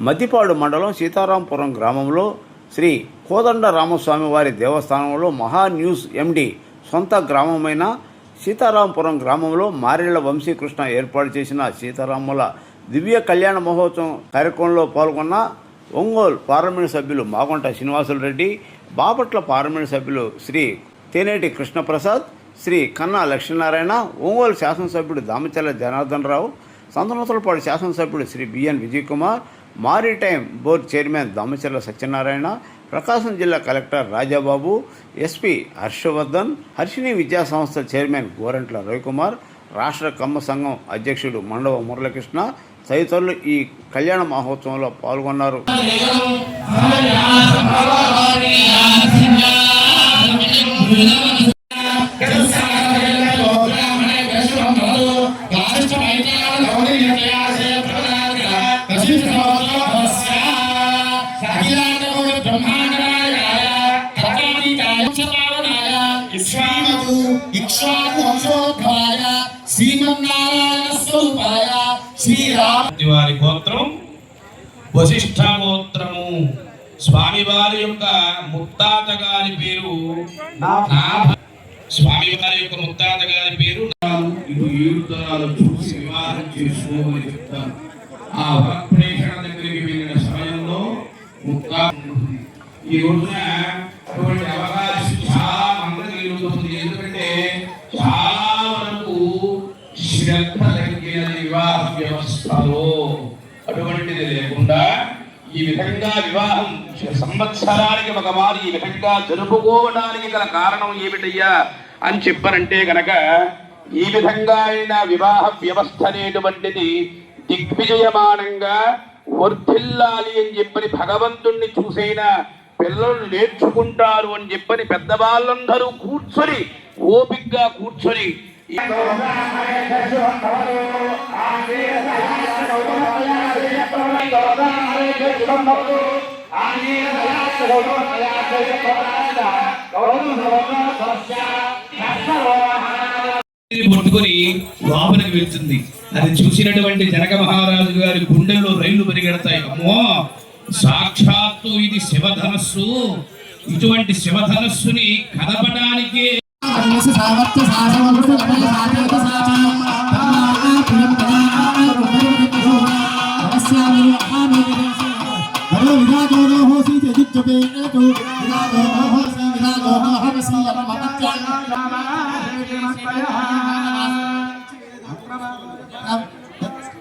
మద్దిపాడు మండలం సీతారాంపురం గ్రామంలో శ్రీ కోదండ రామస్వామి వారి దేవస్థానంలో మహా న్యూస్ ఎండి సొంత గ్రామమైన సీతారాంపురం గ్రామంలో మారెళ్ల వంశీకృష్ణ ఏర్పాటు చేసిన సీతారాముల దివ్య కళ్యాణ మహోత్సవం కార్యక్రమంలో పాల్గొన్న ఒంగోలు పార్లమెంటు సభ్యులు మాగుంట శ్రీనివాసులు రెడ్డి, బాపట్ల పార్లమెంటు సభ్యులు శ్రీ తేనేటి కృష్ణప్రసాద్, శ్రీ కన్నా లక్ష్మీనారాయణ, ఒంగోలు శాసనసభ్యుడు దామచర్ల జనార్దన్ రావు, సంతనూతలపాడు శాసనసభ్యుడు Sri BN Vijayakumar, maritime board chairman Damacharla Satyanarayana, Prakasam జిల్లా కలెక్టర్ రాజాబాబు, ఎస్పీ హర్షవర్ధన్, హర్షిణి విద్యా సంస్థ చైర్మన్ గోరంట్ల రవికుమార్, రాష్ట్ర కమ్మ సంఘం అధ్యక్షుడు మండవ మురళకృష్ణ తదితరులు ఈ కళ్యాణ మహోత్సవంలో పాల్గొన్నారు. వారి గోత్రం వశిష్ఠ గోత్రము. స్వామివారి యొక్క ముత్తాత గారి పేరు ఇటు 7 తరాలు చూసి వివాహం చేసుకోమని చెప్తాను. ఆ వరప్రేషణ దగ్గరికి వెళ్ళిన సమయంలో ఈ రోజున అటువంటి అవకాశం చాలా మందికి కలుగుతుంది. ఎందుకంటే చాలా వరకు శ్రద్ధ తగ్గిన వివాహ వ్యవస్థలో అటువంటిది లేకుండా ఈ విధంగా వివాహం సంవత్సరానికి ఒకవారు ఈ విధంగా జరుపుకోవడానికి గల కారణం ఏమిటయ్యా అని చెప్పారంటే గనక ఈ విధంగా అయిన వివాహ వ్యవస్థ అనేటువంటిది దిగ్విజయమానంగా వర్ధిల్లాలి అని చెప్పని భగవంతుణ్ణి చూసైనా పిల్లలు నేర్చుకుంటారు అని చెప్పని పెద్దవాళ్ళందరూ కూర్చొని ఓపికగా కూర్చొని పట్టుకొని లోపలికి వెళ్తుంది. అది చూసినటువంటి జనక మహారాజు గారి గుండెల్లో రైళ్లు పరిగెడతాయి. అమ్మో, సాక్షాత్తు ఇది శివధనస్సు. ఇటువంటి శివధనస్సుని కదపడానికి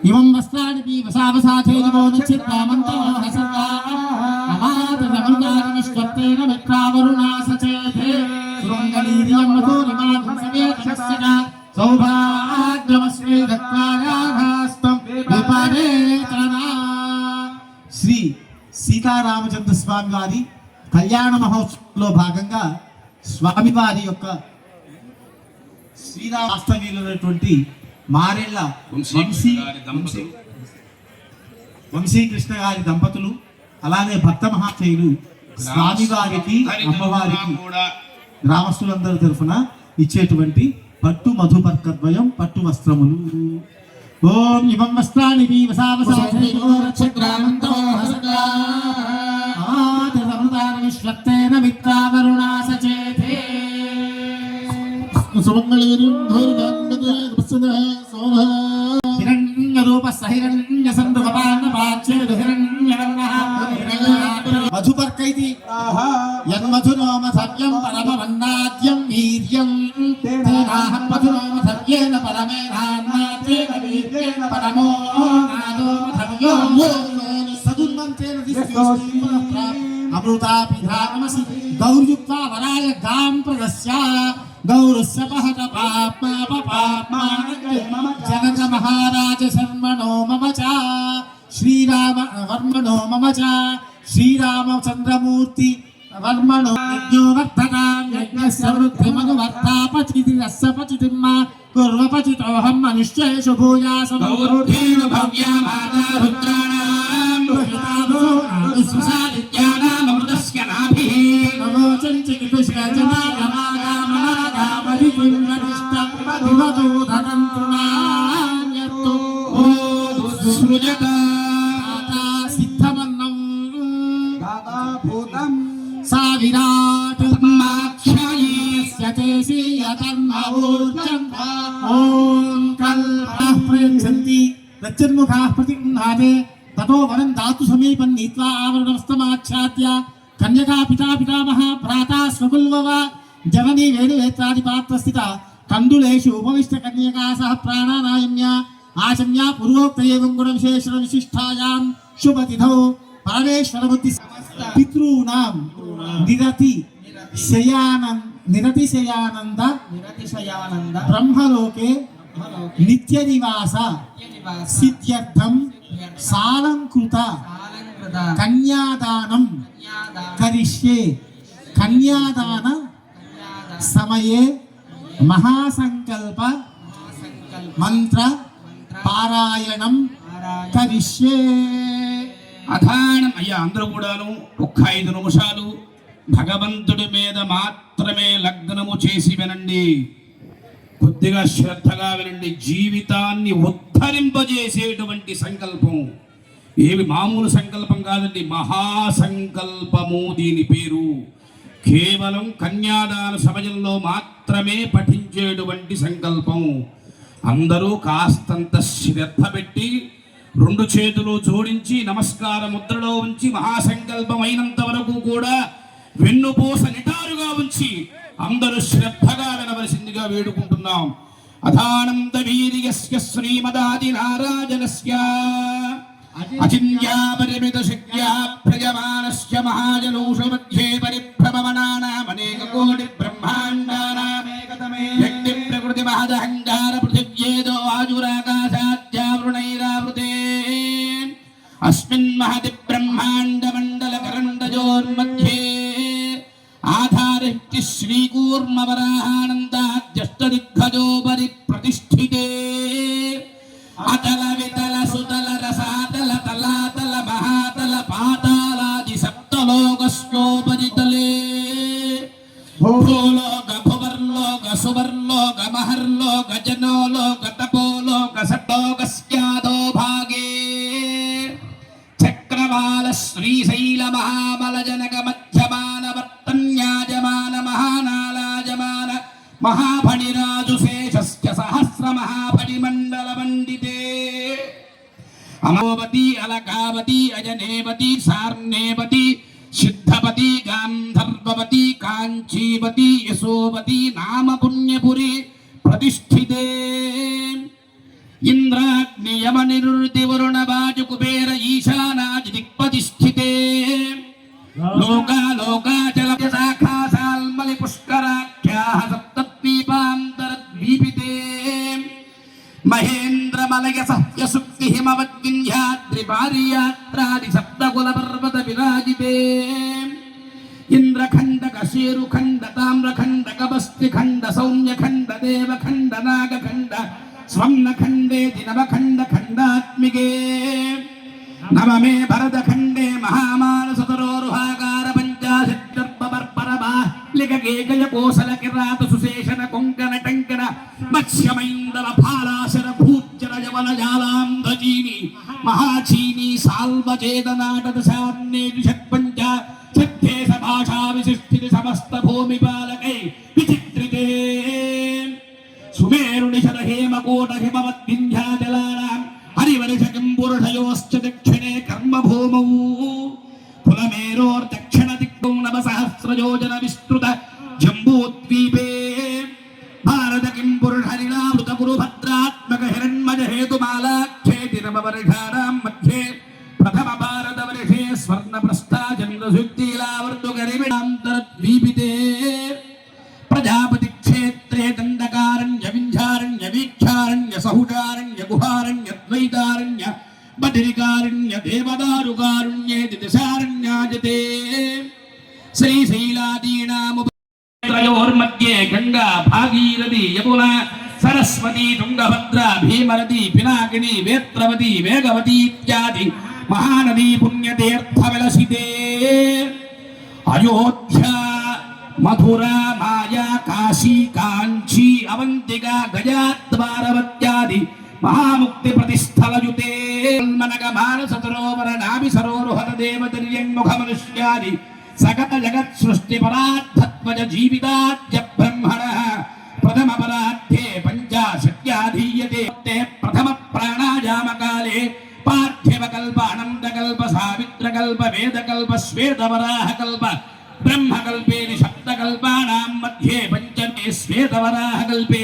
ఇవం వస్త్రానికి వసావసాచేనో నిశ్చిత్తామంతో హసతా అమాత రమణాని నిష్కర్తేన మిత్రావరుణా సచేతే శృంగలీర్యం మధురిమాధం సవేతనస్య సౌభాగ్యమస్మి దత్తాయాహస్తం విపరేతనా. శ్రీ సీతారామచంద్ర స్వామి వారి కళ్యాణ మహోత్సవంలో భాగంగా స్వామివారి యొక్క శ్రీరామస్తవీలైనటువంటి మారెళ్ల వంశీకృష్ణ గారి దంపతులు, అలానే భక్త మహాశయులు స్వామివారికి అమ్మవారికి గ్రామస్తులందరి తరఫున ఇచ్చేటువంటి పట్టు మధుపర్కద్వయం, పట్టు వస్త్రములు. ఓం ఇవం వస్త్రాని మధుపర్కైతి యన్మధునోమసవ్యం పరమవన్నాద్యం వీర్యం తేనాహం మధునోమసవ్యేన పరమేనాన్నాద్యేన వీర్యేణ పరమో నాదోమసవ్యో సదున్వంతేన దిస్యోస్తి అమృతాపిధానమసి గౌర్యుక్తా వరాయ గాం ప్రదస్య గౌరస్య పహత పాప్మా పాప్మా జనక మహారాజ శర్మణో మమ చ శ్రీరామ వర్మణో మమ చ శ్రీరామచంద్రమూర్తి వర్మణో యజ్ఞోవర్ధనాం యజ్ఞస్య వృద్ధిమనువర్తాపచితిరస్య పచితిమ్మ కుర్వపచితోహం మనుష్యేషు భూయాసం గౌరూఢేన భవ్యా మాతా రుద్రాణాం రుహితాదో సుసాదిత్యానాం అమృతస్య నాభిః నమోచంచికితుష్కజనా యమాగామనాగామధికిన్నదిష్టం వివదో ధనంతునాం యత్తు ఓ దుస్సృజత సిద్ధం విరాట్ మాక్షాయి ఓం కల్పః ప్రయచ్చంతి ప్రత్యన్ముఖాః ప్రతిగృహ్ణాతే తతో వరం దాతు సమీపం నీత్వా ఆవరణమస్తమాచ్ఛాద్య కన్యకా పితా పితామహ భ్రాతా స్వకుల్వవ జననీ వేణువేత్రాది పాత్రస్థిత కందులేషు ఉపవిష్ట కన్యకా సహ ప్రాణానాయమ్య ఆచమ్య పూర్వోక్త ఏవం గుణ విశేషణ విశిష్టాయాం శుభతిథౌ పరమేశ్వర బుద్ధి పితॄణాం నిరతిశయానంద బ్రహ్మలోకే నిత్య నివాస సిద్ధ్యర్థం సాలంకృత కన్యాదానం కరిష్యే కన్యాదాన సమయే మహాసంకల్ప మంత్ర పారాయణం కరిష్యే. అధానం అయ్యా అందరూ కూడాను ఒక్క 5 నిమిషాలు భగవంతుడి మీద మాత్రమే లగ్నము చేసి వినండి. కొద్దిగా శ్రద్ధగా వినండి. జీవితాన్ని ఉద్ధరింపజేసేటువంటి సంకల్పం. ఏమి మామూలు సంకల్పం కాదండి, మహాసంకల్పము దీని పేరు. కేవలం కన్యాదాన సమయంలో మాత్రమే పఠించేటువంటి సంకల్పం. అందరూ కాస్తంత శ్రద్ధ పెట్టి 2 చేతులు జోడించి నమస్కార ముద్రలో ఉంచి మహాసంకల్పం అయినంత వరకు కూడా వెన్నుపూస నిటారుగా ఉంచి అందరూ శ్రద్ధగా వినవలసిందిగా వేడుకుంటున్నాం. అధానంత వీర్యస్య శ్రీమదాది నారాజనస్య అచిన్యాపరిమిత శక్త్యా ప్రజమానస్య మహాజనూష మధ్యే పరిభ్రమణానామనేక కోటి బ్రహ్మాండానామేకతమే వ్యక్తి ప్రకృతి మహదహంకార పృథివ్యేదో ఆజురాకాశాద్యావృణైరావృతే అస్మిన్ మహతి బ్రహ్మాండ మండల కరండజోర్మధ్యే ఆధారిత్య శ్రీకూర్మవరాహానందాద్యష్టదిగ్గజోపరి ప్రతిష్ఠితే అతల వితల సుతల రసాతల తలాతల మహాతల పాతాలాది సప్తలోకస్యోపరితలే భూలోక భువర్లోక సువర్లోక మహర్లోక జనోలోక తపోలోక సప్తలోకస్యాదో భాగే చక్రవాల శ్రీశైల మహామల జనక మధ్యమాన వర్తన్యాజమాన మహానాలాజమాన మహాఫణిరాజు శేషస్య సహస్ర మహాఫణి మండల మండితే అమోవతి అలకావతి అజనేవతి సార్ణేవతి సిద్ధవతి గాంధర్వవతి కాంచీవతి యశోవతి నామ పుణ్యపురి ప్రతిష్ఠితే ఇంద్రాగ్ని యమ నిరుతి వరుణ వాజు కుబేర ఈశానాది దిక్పతిష్ఠితే లోకాలోకాచల శాఖా సాల్మలి పుష్కరాఖ్యాః సప్తద్వీపాంతరద్వీపితే మహేంద్రమలయ సహ్య సుక్తి హిమవద్వింధ్యాద్రి పారియాత్రాది సప్తకుల పర్వత విరాజితే ఇంద్రఖండక శేరుఖండ తామ్రఖండ కబస్తి ఖండ సౌమ్యఖండ దేవఖండ నాగఖండ స్వర్ణఖండే నవఖండ ఖండాత్మికే నవమే భరతఖండే మహామానసతరోరుహాకార పంచాశత్పర్పరబాలికేకయ కోసల కిరాత సుశేషణ కొంకణ టంకణ మత్స్యమైందర భాలాశర భూచర జవన జాలాంధజీని మహాచీని సాల్వచేతనాటత శాన్నేటి షట్పంచ సత్యేశ భాషా విశిష్టితి సమస్త భూమిపాలకై విచిత్రితే సుమేరుని శర హేమకోట హిమవద్వింధ్యాచలానాం హరివర్షకం పురుషయోశ్చ దక్షిణే కర్మభూమౌ పులమేరోర్దక్షిణ దిక్కు నవసహస్రయోజన విస్తృత జంబూద్వీపే భారత కిం పురుషరిలావృత కురుభద్రాత్మక హిరణ్మజ హేతుమాలాఖ్యేతి నవవర్షాణాం మధ్యే ప్రథమ భారతవర్షే స్వర్ణప్రస్థా చంద్రశుక్తిలావర్తుగరిమిడాంతరద్వీపితే ప్రజాపతి క్షేత్రే దండకారణ్య వింధ్యారణ్య వీక్షారణ్య సహుజారణ్య గుహారణ్య ద్వైతారణ్య బదిరికారణ్య దేవదారుకారుణ్యేతి దశారణ్యాజతే శ్రీశైలాదీనాముపయోర్మధ్యే గంగా భాగీరథి యమునా సరస్వతి తుంగభద్ర భీమరథి పినాకిని వేత్రవతి వేగవతి ఇత్యాది మహానదీ పుణ్యతీర్థ విలసితే అయోధ్య మధురా మాయా కాశీ కాంచీ అవంతిక గజాద్వారవత్యాది మహాముక్తి ప్రతిస్థలయుతే మనక మానస సరోవర నాభి సరోరుహర దేవతిర్యంముఖ మనుష్యాది सकल जगत् सृष्टि परार्थत्वज जीविताद्य ब्रह्मणः प्रथम परार्थे पंचाशत्याधीयते प्रथम प्राणायाम काले पार्थ्यव कल्प अनंत कल्प सावित्र कल्प वेद कल्प श्वेत वराह कल्प ब्रह्म कल्पे शब्द कल्पानां मध्ये पंचमे श्वेत वराह कल्पे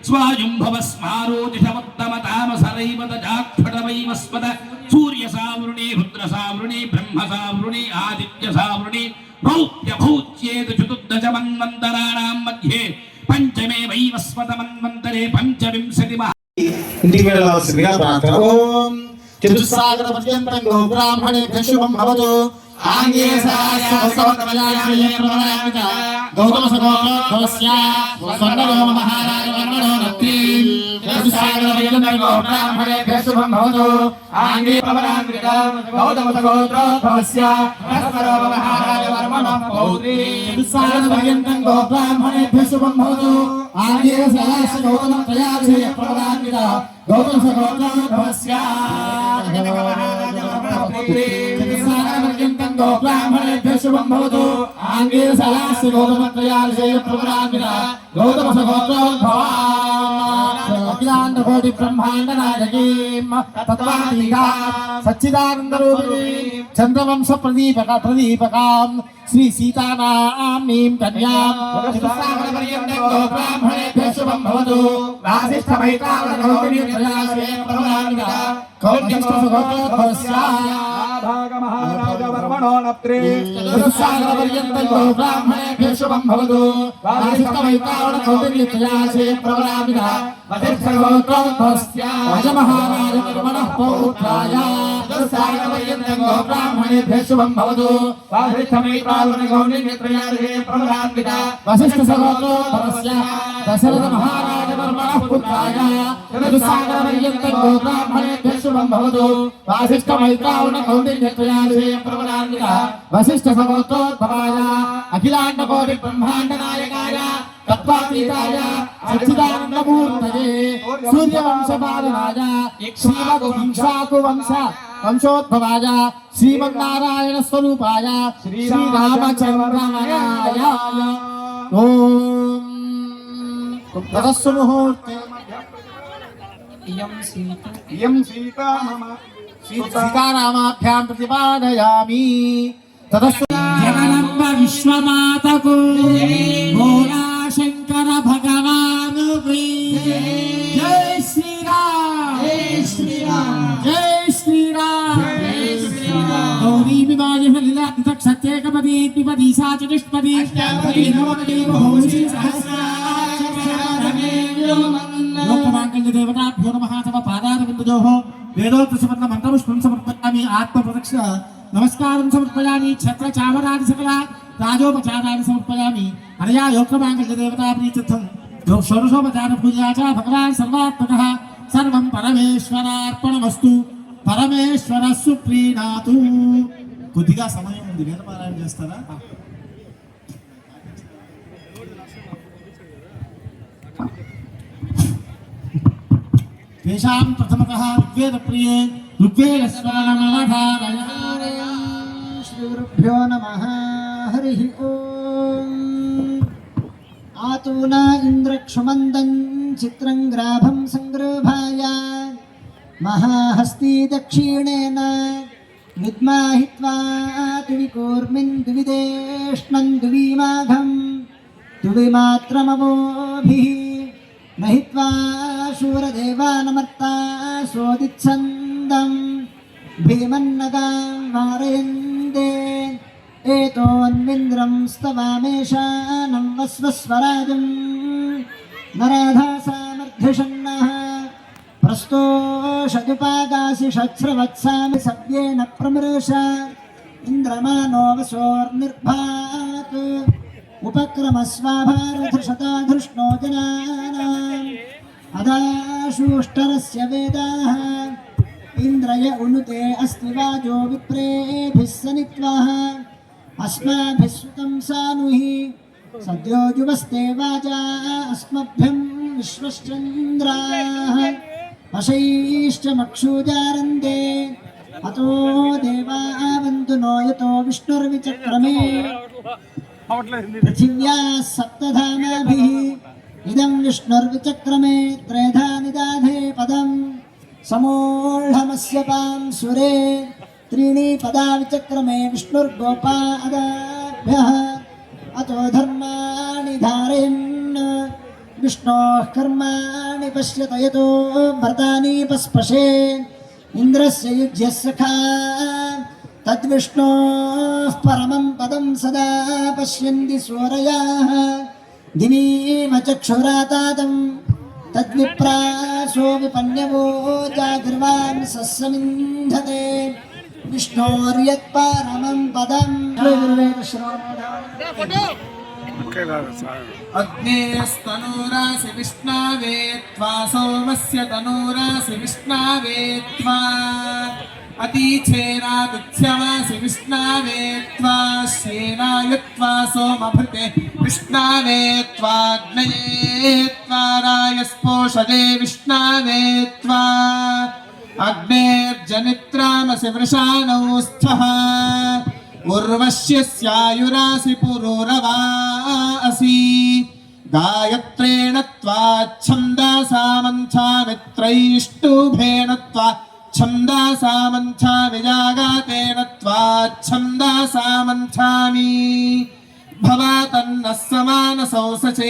स्वायुंभव स्मारोदिशवत्तम तामसरैवत जाक्षडवैवस्वत सूर्य सावृणी रुद्र सावृणी ब्रह्म सावृणी आदित्य सावृणी रौप्य भौच्येत चतुर्दश मन्वन्तराणां मध्ये पंचमे वैवस्वत मन्वन्तरे पंचविंशति महा ఇంటికి వెళ్ళవలసిందిగా ప్రార్థన. ఓం చతుస్సాగర పర్యంతం గో బ్రాహ్మణేభ్యః శుభం భవతు. ఆంగే సహస్రవత్సరాయ గౌతమ సగోత్రోద్భవస్య స్వర్ణలోమ మహారాజ వర్మణో నత్రీ. చతుస్సాగర పర్యంతం గో బ్రాహ్మణేభ్యః శుభం భవతు. ఆంగే ప్రవరాన్విత గౌతమ సగోత్రోద్భవస్య స్వర్ణలోమ మహారాజ వర్మణో పౌత్రీ. చతుస్సాగర పర్యంతం గో బ్రాహ్మణేభ్యః శుభం భవతు. ఆంగే సహస్ర గౌతమ త్రయాక్షయ ప్రవరాన్విత గౌతమ సగోత్రోద్భవస్య చతుస్సాగరపర్యంతం గో బ్రాహ్మణేభ్యః శుభం భవతు. ఆంగే సహస్ర గౌతమ త్రయాక్షయ ప్రవరాన్విత గౌతమ సగోత్రోద్భవా అఖిలాండ కోటి బ్రహ్మాండ నాయకీం తత్వాతీతా సచ్చిదానంద రూపిణీ చంద్రవంశ ప్రదీపకాం శ్రీ సీతానామీం కన్యాం. చతుస్సాగరపర్యంతం గో బ్రాహ్మణేభ్యః శుభం భవతు. వాసిష్ఠమైతావనగౌతమీ త్రయాక్షయ ప్రవరాన్విత గౌతమ సగోత్రోద్భవస్య మహారాజ వర్మణో నత్రీ. చతుస్సాగరపర్యంతం గో బ్రాహ్మణేభ్యః శుభం భవతు. వాసిష్ఠమైతావనగౌతమీ త్రయాక్షయ ప్రవరాన్విత మహారాజ వర్మణః పౌత్రాయ. చతుస్సాగరపర్యంతం గో బ్రాహ్మణేభ్యః శుభం భవతు. వశిష్ఠ సగోత్రోద్భవస్య దశరథ మహారాజ వర్మణః పుత్రాయ. చతుస్సాగరపర్యంతం గో బ్రాహ్మణేభ్యః శుభం భవతు. వాసిష్ఠమైతావనగౌతమ్యత్రయాక్షయ ప్రవరాన్విత వశిష్ఠ సగోత్రోద్భవాయ అఖిలాండ కోటి బ్రహ్మాండ నాయకాయ తత్వాతీతాయ సచ్చిదానందమూర్తయే సూర్యవంశపాలనాయ వంశోద్భవాయ శ్రీమన్నారాయణ స్వరూపాయ శ్రీరామచంద్రమయాయ. ఓం తదస్సు ముహూర్తే ఇయం సీతా మమ సీతారామాభ్యాం ప్రతిపాదయామి. తదస్సు జగదంబ విశ్వమాతకు భోలా శంకర భగవానుకి జై శ్రీరామ్ జై శ్రీరామ్ జై శ్రీరామ్ జై శ్రీరామ్. గౌరీ వివాహ లీలా సత్యేకపది ద్విపది సా చతుష్పది అష్టాపది నవపది బహుశ్రీ సహస్రాక్షరమే లోకమాంగళ్య దేవతాభ్యో నమః. తమ పాదారవిందయోః వేదోక్త సువర్ణ మంత్రపుష్పం సమర్పయామి. ఆత్మప్రదక్ష నమస్కారం సమర్పయామి. ఛత్ర చామరాది సకల రాజోపచారాన్ని సమర్పయామి. అనయా యోక్తమాంగళ్య దేవతా ప్రీత్యర్థం షోడశోపచార పూజా చ భగవాన్ సర్వాత్మకః సర్వం పరమేశ్వరార్పణమస్తు. పరమేశ్వర సుప్రీణాతు. కొద్దిగా సమయం ఉంది, వేదపారాయణ చేస్తారా? तेषां प्रथमतः ऋग्वेदप्रिये ऋग्वेदस्वरमवधारय. श्रीगुरुभ्यो नमः. हरिः ओम्. आतूना इन्द्रक्षुमन्दं चित्रं ग्राभं संगृभाय महाहस्ती दक्षिणेन विद्माहित्वा तुविकूर्मिन् दुविदेष्णं दुविमाघं दुविमात्रमवोभिः नहित्वा शूरदेवानमर्ता स्वोदिच्छन्दं भीमन्नगां वारयन्ते. एतोऽन्विन्द्रं स्तवामेशानं वस्वस्वराजं नराधासामर्धिषन्नः प्रस्तोषदुपागासि षच्छ्रवत्सामि सव्येन प्रमृश इन्द्रमानो वसोर्निर्भात् उपक्रमस्वाभारधृषताधृष्णो जनानाम् अदाशूष्टरस्य वेदाः इन्द्रय उनुते अस्ति वाजो विप्रेभिः सनित्वाः अस्माभिः सुतं सानुहि सद्यो युवस्ते वाजा अस्मभ्यं विश्वश्चन्द्राः वशैश्च मक्षुजारन्ते अतो देवावन्ति तु नो यतो विष्णुर्विचक्रमे पृथिव्याः सप्तधामाभिः इदं विष्णुर्विचक्रमे त्रेधा निदाधे पदं समूढमस्य पां सुरे त्रीणि पदा विचक्रमे विष्णुर्गोपादाभ्यः अतो धर्माणि धारयन् विष्णोः कर्माणि पश्यत यतो व्रतानि पस्पशे इन्द्रस्य युज्यः सखा तद्विष्णोः परमं पदं सदा पश्यन्ति सूरयाः दिवीम चक्षुरातातं तद्विप्रासो विपन्यवो जागृवान् सस्समिन्धते विष्णोर्यत्परमं पदं अग्नेस्तनूरासि विष्णावे त्वा सोमस्य तनूरासि विष्णावे त्वा अतीच्छेनादुच्छ्यवासि विष्णावे त्वा श्येनायुत्वा सोमभृते विष्णावे त्वाग्नये त्वा रायस्पोषदे विष्णावे त्वा अग्नेर्जनित्रामसि वृषाणौ स्थः उर्वश्यस्यायुरासि पुरूरवासि गायत्रेण त्वा छन्दासा मन्थामित्रैष्टुभेन त्वा छन्दासा मन्थामि जागातेन त्वा छन्दासा मन्थामि भवा तन्नः समानसौ सचे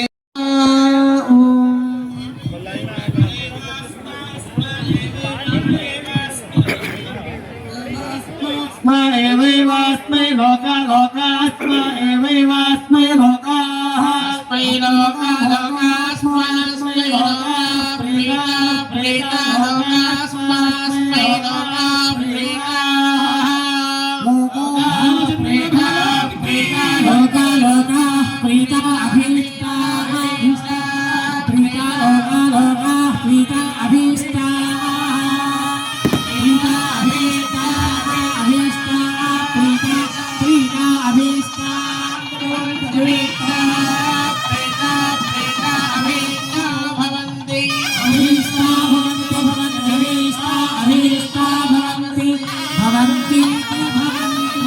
एवैवास्मै लोका लोकास्मै एवैवास्मै लोकाः स्मै लोका लोकास्मै लोका प्रीता प्रीता लोकास्मै लोका प्रीता लोका प्रीता प्रीता लोका लोका प्रीता अभीष्टा अभीष्टा प्रीता लोका लोका प्रीता अभीष्टा प्रीता अभीष्टा अभीष्टा प्रीता प्रीता अभीष्टा प्रीता प्रीता प्रीता अभीष्टा भवन्ति अभीष्टा भवन्ति भवन्ति अभीष्टा अभीष्टा भवन्ति भवन्ति भवन्ति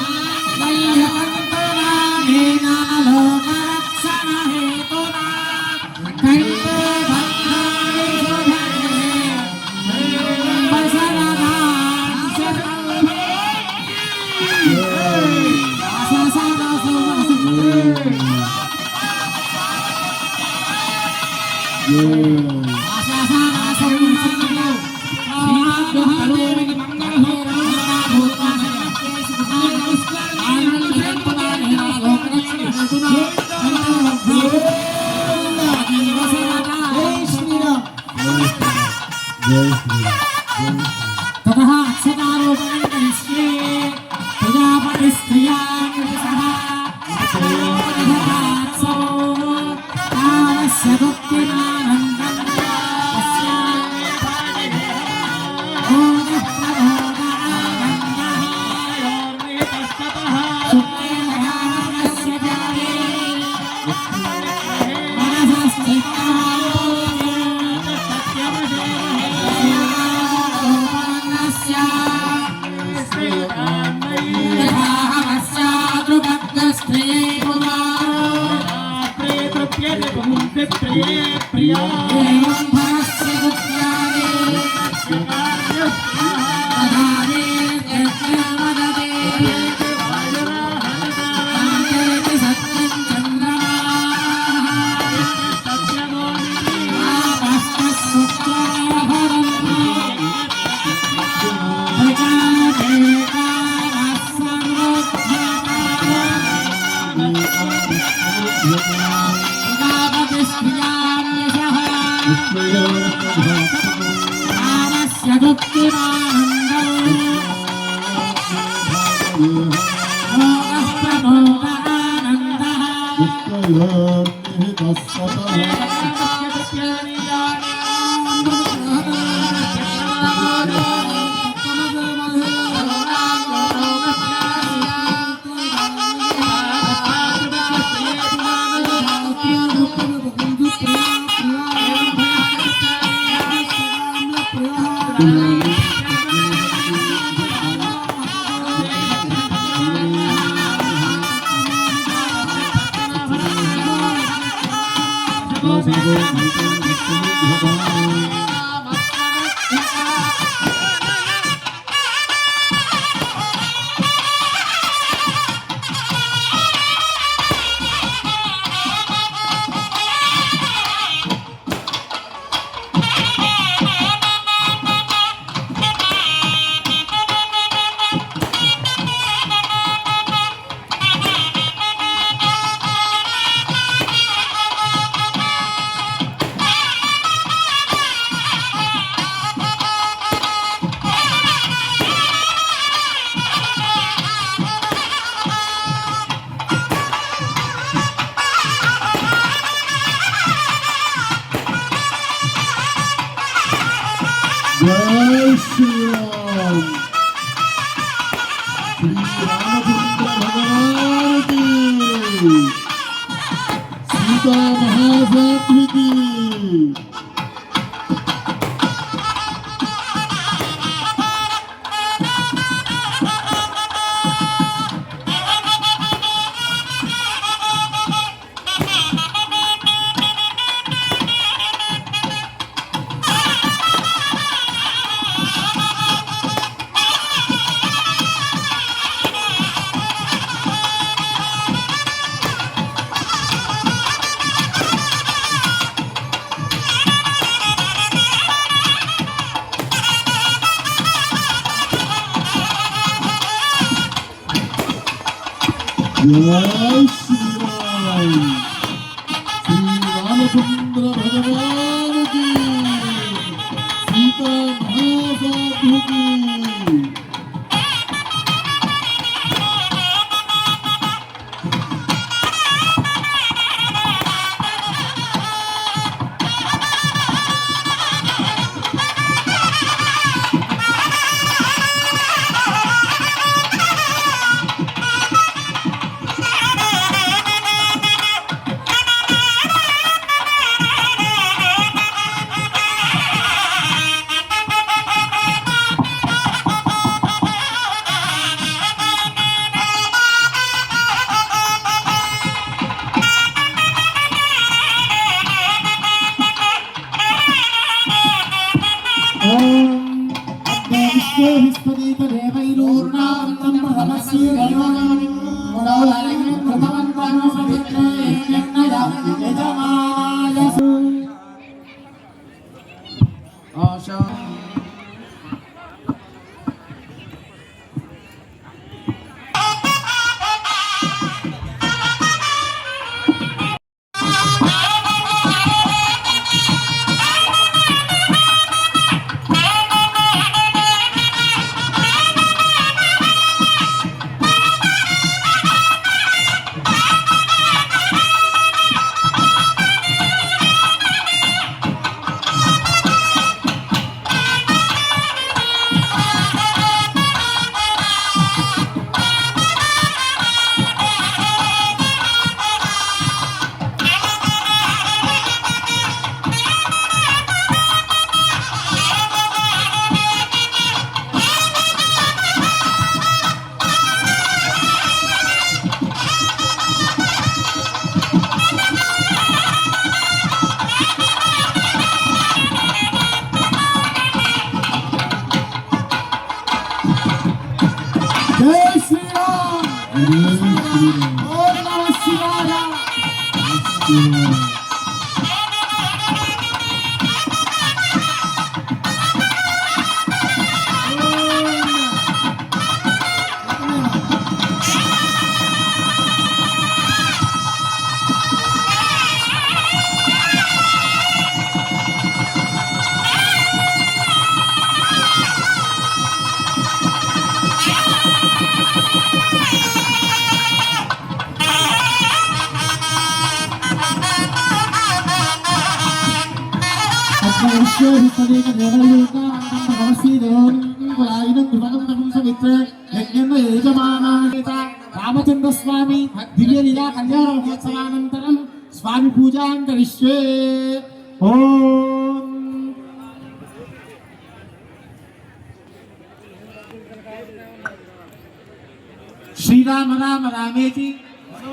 वैहन्तराणेन लोकरक्षणहेतुना कण्ठे भद्राणि ततः अक्षतारोपणं करिष्ये प्रजापतिस्त्रियान् सह अक्षोदधात्सो तावस्य भक्तिमानन्दं జై శ్రీరామ్ శ్రీరామచంద్ర భగవానికి సీతా మహాసాత్వికి జై శ్రీరామ్ శ్రీరామచంద్ర భగవానికి సీతా మహాసాత్వికి ఓం నమః శివాయ రామచంద్ర స్వామి దివ్య లీలా కళ్యాణ మహోత్సవానంతరం స్వామి పూజాం కరిష్యే. ఓం శ్రీరామ రామ రామేతి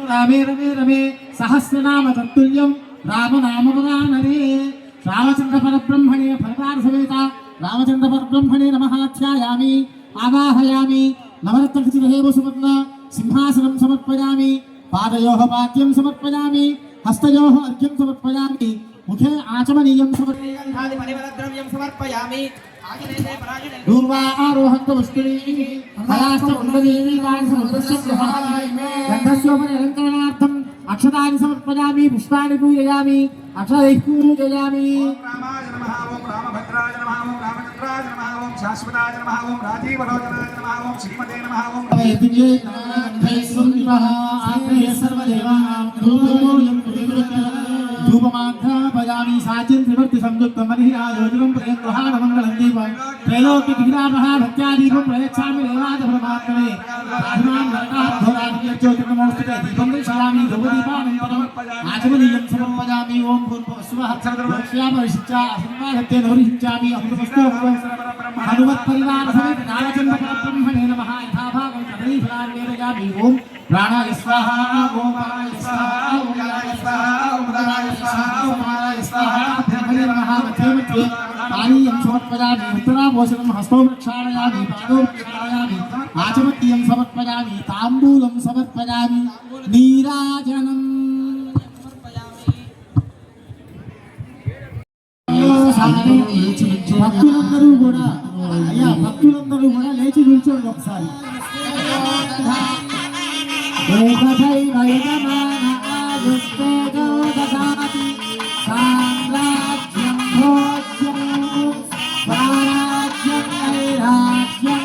రామే రమే రమే సహస్రనామ తత్తుల్యం రామనామపురాణరే రామచంద్ర పరబ్రహ్మణే ఫలపార సమేత రామచంద్ర పరబ్రహ్మణే నమః ధ్యాయామి ఆవాహయామి నవరత్నఖచితహేమ సువర్ణ సింహాసనం సమర్పయామి పాదయోః పాద్యం సమర్పయామి హస్తయోః అర్ఘ్యం సమర్పయామి ముఖే ఆచమనీయం సమర్పయామి దూర్వా ఆరోహంత వస్తుని హలాస్త కుండలీని వాణి సముద్రస్య గంధస్యోపరి అలంకరణార్థం అక్షతాని సమర్పయామి పుష్పాన్ని పూజయామి అక్షతైః పూజయామి రామాయ నమః ఓం రామభద్రాయ నమః ఓం రామచంద్రాయ నమః ఓం శాశ్వతాయ నమః ఓం రాజీవలోచనాయ నమః ఓం శ్రీమతే నమః ఓం వేదికే నామః ఆగ్రహే సర్వదేవానాం ధూపమూల్యం ధూపమాఘ్రాపయామి సాధ్యం త్రివర్తి సంయుక్తం మరిహిరాయోజనం ప్రేమహాన మంగళం దీపం త్రైలోక్య దిగ్రామః భక్త్యాదీపం ప్రయచ్ఛామి దేవాద పరమాత్మనే రాహిమాం నరకాధ్వరాజ్యోతిర్నమోస్తుతే దీపం దర్శయామి ధూపదీపానంతరం ఆచమనీయం సమర్పయామి ఓం భూర్భువస్సువః శ్యామరిషిచ్చా అసంవాదత్తే నవరిషిచ్చామి అమృతమస్తు హనుమత్పరివార సమేత రామచంద్ర పరబ్రహ్మణే నమః యథాభాగం కదలీఫలాన్ని వేదయామి ఓం ప్రాణాయ స్వాహా ఓం ప్రాణాయ స్వాహా ఓం ప్రాణాయ స్వాహా ఓం ప్రాణాయ స్వాహా ఓం ప్రాణాయ స్వాహా బ్రహ్మణే నమః మధ్యే మధ్యే పానీయం సమర్పయామి ఉత్తరాభోషణం హస్తో ప్రక్షాళయామి పాదో ప్రక్షాళయామి ఆచమనీయం సమర్పయామి తాంబూలం సమర్పయామి నీరాజనం భక్తులందరూ కూడా అయ్యా భక్తులందరూ కూడా లేచి నిల్చోండి ఒకసారి సామ్రాజ్యం భోజ్యం స్వరాజ్యం నైరాజ్యం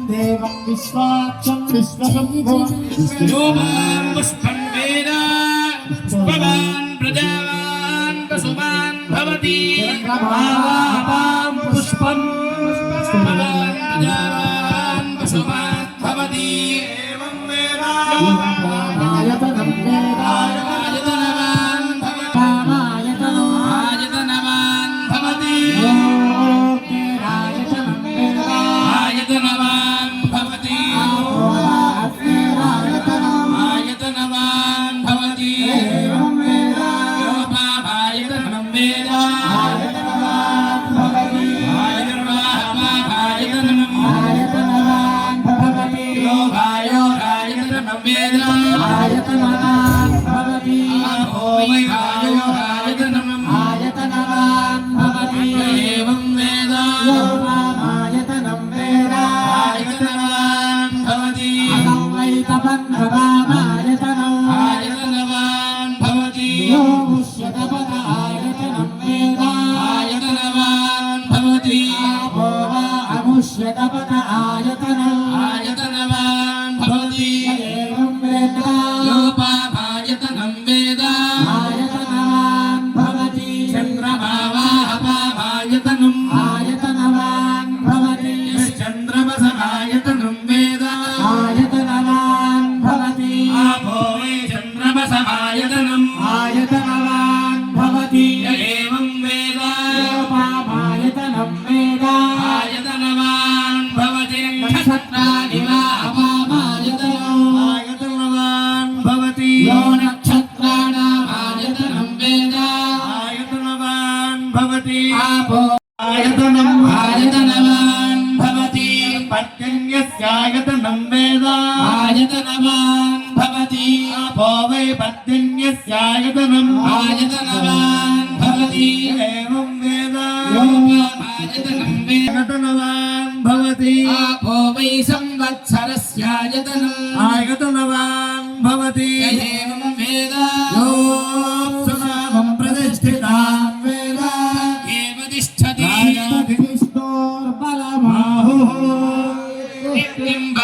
దేవం విశ్వాక్షం విశ్వశంభువం పుష్పం వేద పుష్పవాన్ ప్రజావాన్ పశుమాన్ భవతి పుష్పం పుష్పవాన్ ప్రజావాన్ పశుమాన్ భవతి ఏవం వేద ఆయతనం ఆయతనవాన్ ఆయతనవాన్ భవతి ఆయతనవాన్ భవతి ఆయతనవాన్ భవతి యోపాయతనం వేద యోపాయతనం వేద ఆయతనవాన్ భవతి ఆయతనం ఆయతనవాన్ భవతి ఏవం వేద ఆయతనం వేద ఆయతనవాన్ భవతి సంవైతపన్వమాయతనం ఆయతనవాన్ భవతి యో ముష్యతపద ఆయతనం వేద ఆయతనవాన్ భవతి భోవా అముష్యతపద ఆయతనం ఆయతనవాన్ భవతి ఏవం వేద యోపాయతనం వేద ఆయతనవాన్ భవతి చంద్రమావాహపాయతనం ఆయతనవాన్ భవతి చంద్రమసమాయతనం వేద ఆయతనవాన్ భవతి ఆపో వై చంద్రమసమాయతనం ఆయతనవాన్ భవతి ఏవం వేద యోపామాయతనం వేద ఆయతనవాన్ భవతి నక్షత్రాణి వా అపామాయతనం ఆయతనవాన్ భవతి యో నక్షత్రాణామాయతనం వేద ఆయతనవాన్ భవతి ఆపో ఆయతనం ఆయతనవాన్ భవతి పర్జన్యస్యాయతనం వేద ఆయతనవాన్ భవతి ఆపో వై పర్జన్యస్యాయతనం ఆయతనవాన్ భవతి ఏవం వేద యోపామాయతనం వేద ఆయతనవాన్ భవతి ఆపో వై సంవత్సరస్యాయతనం ఆయతనవాన్ భవతి ఏవం వేద యోత్సనామం ప్రతిష్ఠిత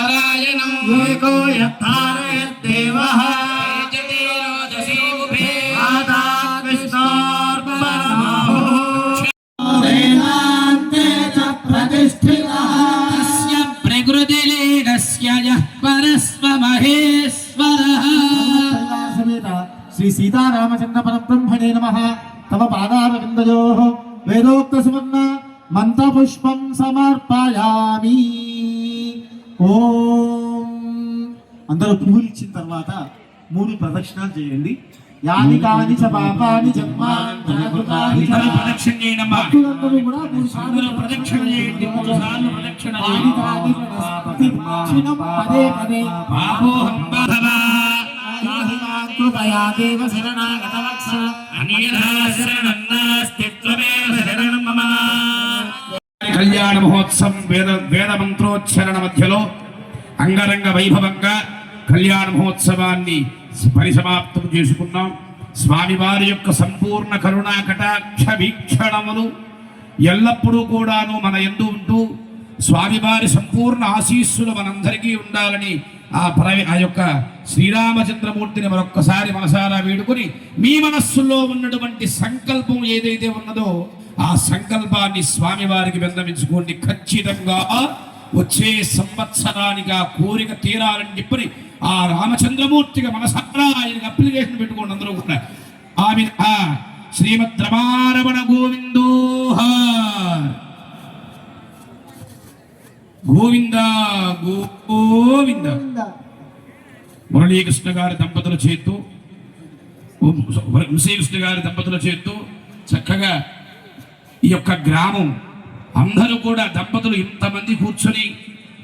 నారాయణం ఏకో యత్తారయద్దేవః జతే రోదసీ ముఖే మాతా కృష్ణార్పణమస్తు వేదాంతే చ ప్రతిష్ఠితః తస్య ప్రకృతిలీనస్య యః పరస్వ మహేశ్వరః సమేత శ్రీ సీతారామచంద్ర పరబ్రహ్మణే నమః. తమ పాదారవిందయోః వేదోక్త సువర్ణ మంత్రపుష్పం సమర్పయామి. ఓం. అందరూ పువ్వులు ఇచ్చిన తర్వాత 3 ప్రదక్షిణాలు చేయండి. యాని కాని చ పాపాని జన్మాంతరకృతాని చ. ప్రదక్షిణ చేయనమ్మా. భక్తులందరూ కూడా 3 సార్లు ప్రదక్షిణ చేయండి. 3 సార్లు ప్రదక్షిణ యాని కాని ప్రదక్షిణం పదే పదే. పాపోహం బభవ కృపయా దేవ శరణాగతవత్స అన్యథా శరణం నాస్తి త్వమేవ శరణం మమ. కళ్యాణ మహోత్సవం వేద మంత్రోచ్చరణ మధ్యలో అంగరంగ వైభవంగా కళ్యాణ మహోత్సవాన్ని పరిసమాప్తం చేసుకున్నాం. స్వామివారి యొక్క సంపూర్ణ కరుణా కటాక్ష వీక్షణములు ఎల్లప్పుడూ కూడాను మన యందు ఉంటూ స్వామివారి సంపూర్ణ ఆశీస్సులు మనందరికీ ఉండాలని ఆ యొక్క శ్రీరామచంద్రమూర్తిని మరొక్కసారి మనసారా వేడుకొని మీ మనస్సులో ఉన్నటువంటి సంకల్పం ఏదైతే ఉన్నదో ఆ సంకల్పాన్ని స్వామివారికి విన్నవించుకోండి. ఖచ్చితంగా వచ్చే సంవత్సరానికి ఆ కోరిక తీరాలని చెప్పని ఆ రామచంద్రమూర్తిగా మనసారా ఆయనకి అప్లికేషన్ పెట్టుకోండి అందరూ కూడా. ఆమె శ్రీమద్ రమారమణ గోవిందోహ గోవింద గోవింద. మురళీకృష్ణ గారి దంపతుల చేత్తు వంశీకృష్ణ గారి దంపతుల చేత్తు చక్కగా ఈ యొక్క గ్రామం అందరూ కూడా దంపతులు ఇంతమంది కూర్చొని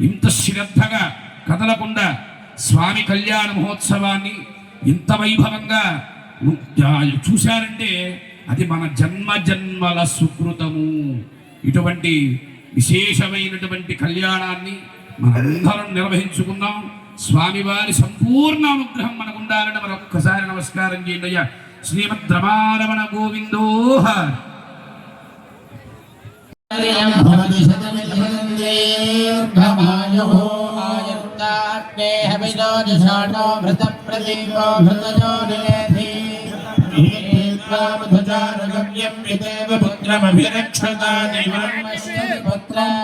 ఇంత శ్రద్ధగా కదలకుండా స్వామి కళ్యాణ మహోత్సవాన్ని ఇంత వైభవంగా చూశారంటే అది మన జన్మ జన్మల సుకృతము. ఇటువంటి విశేషమైనటువంటి కళ్యాణాన్ని మనందరం నిర్వహించుకున్నాం. స్వామివారి సంపూర్ణ అనుగ్రహం మనకు ఉండాలని మరొక్కసారి నమస్కారం చేయండి అయ్యా. శ్రీమద్ రమారమణ గోవిందోహ.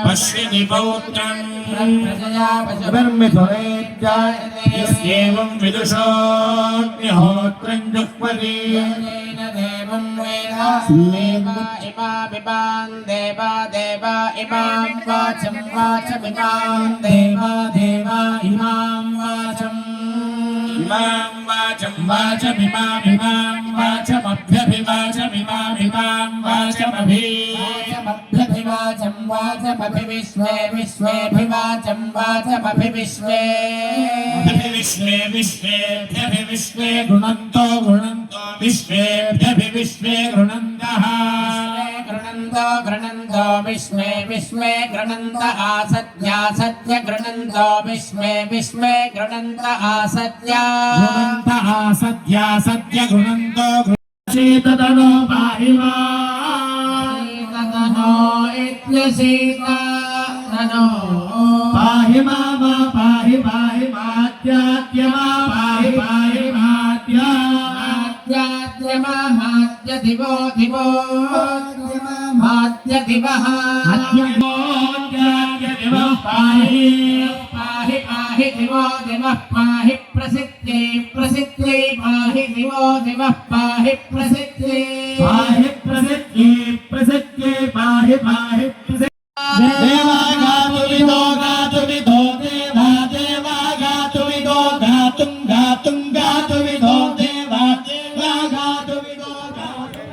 పశ్యతి పౌత్రం ఏవం విదుషోగ్నిహోత్రం జుహ్వతి ఇమాం వాచం వాచమిమామిమాం వాచమభ్యభివాచమిమామిమాం వాచమభీవాచం వాచమభివిశ్వే విశ్వేభివాచం వాచమభివిశ్వే విశ్వే విశ్వేభ్యభివిశ్వే గృణంతో గృణంతో విశ్వేభ్యభివిశ్వే గృణంతః గృణంతో విశ్వే విశ్వే గృణంత ఆసత్యా సత్య గృణంతో విశ్వే విశ్వే గృణంత ఆసత్యా సత్య గృణంతో శీతదనో పాహిమా ఇత్యశీతదనో పాహిమా మా పాహి పాహి మాత్యాత్యమా పాహి పాహి మాత్యాత్యమా మాత్య దివో దివో మాత్య దివః పాహి పాహి పాహి దివో దివః పాహి ప్రసిద్ధి ప్రసిద్ధి పాహి దివో దివః పాహి ప్రసిద్ధి పాహి ప్రసిద్ధి ప్రసిద్ధి పాహి పాహి ప్రసిద్ధి. దేవా గాతుమిదో గాతుమిదో దేవా దేవా గాతుమిదో గాతుం గాతుం గాతుమిదో దేవా దేవా గాతుమిదో గాతుం.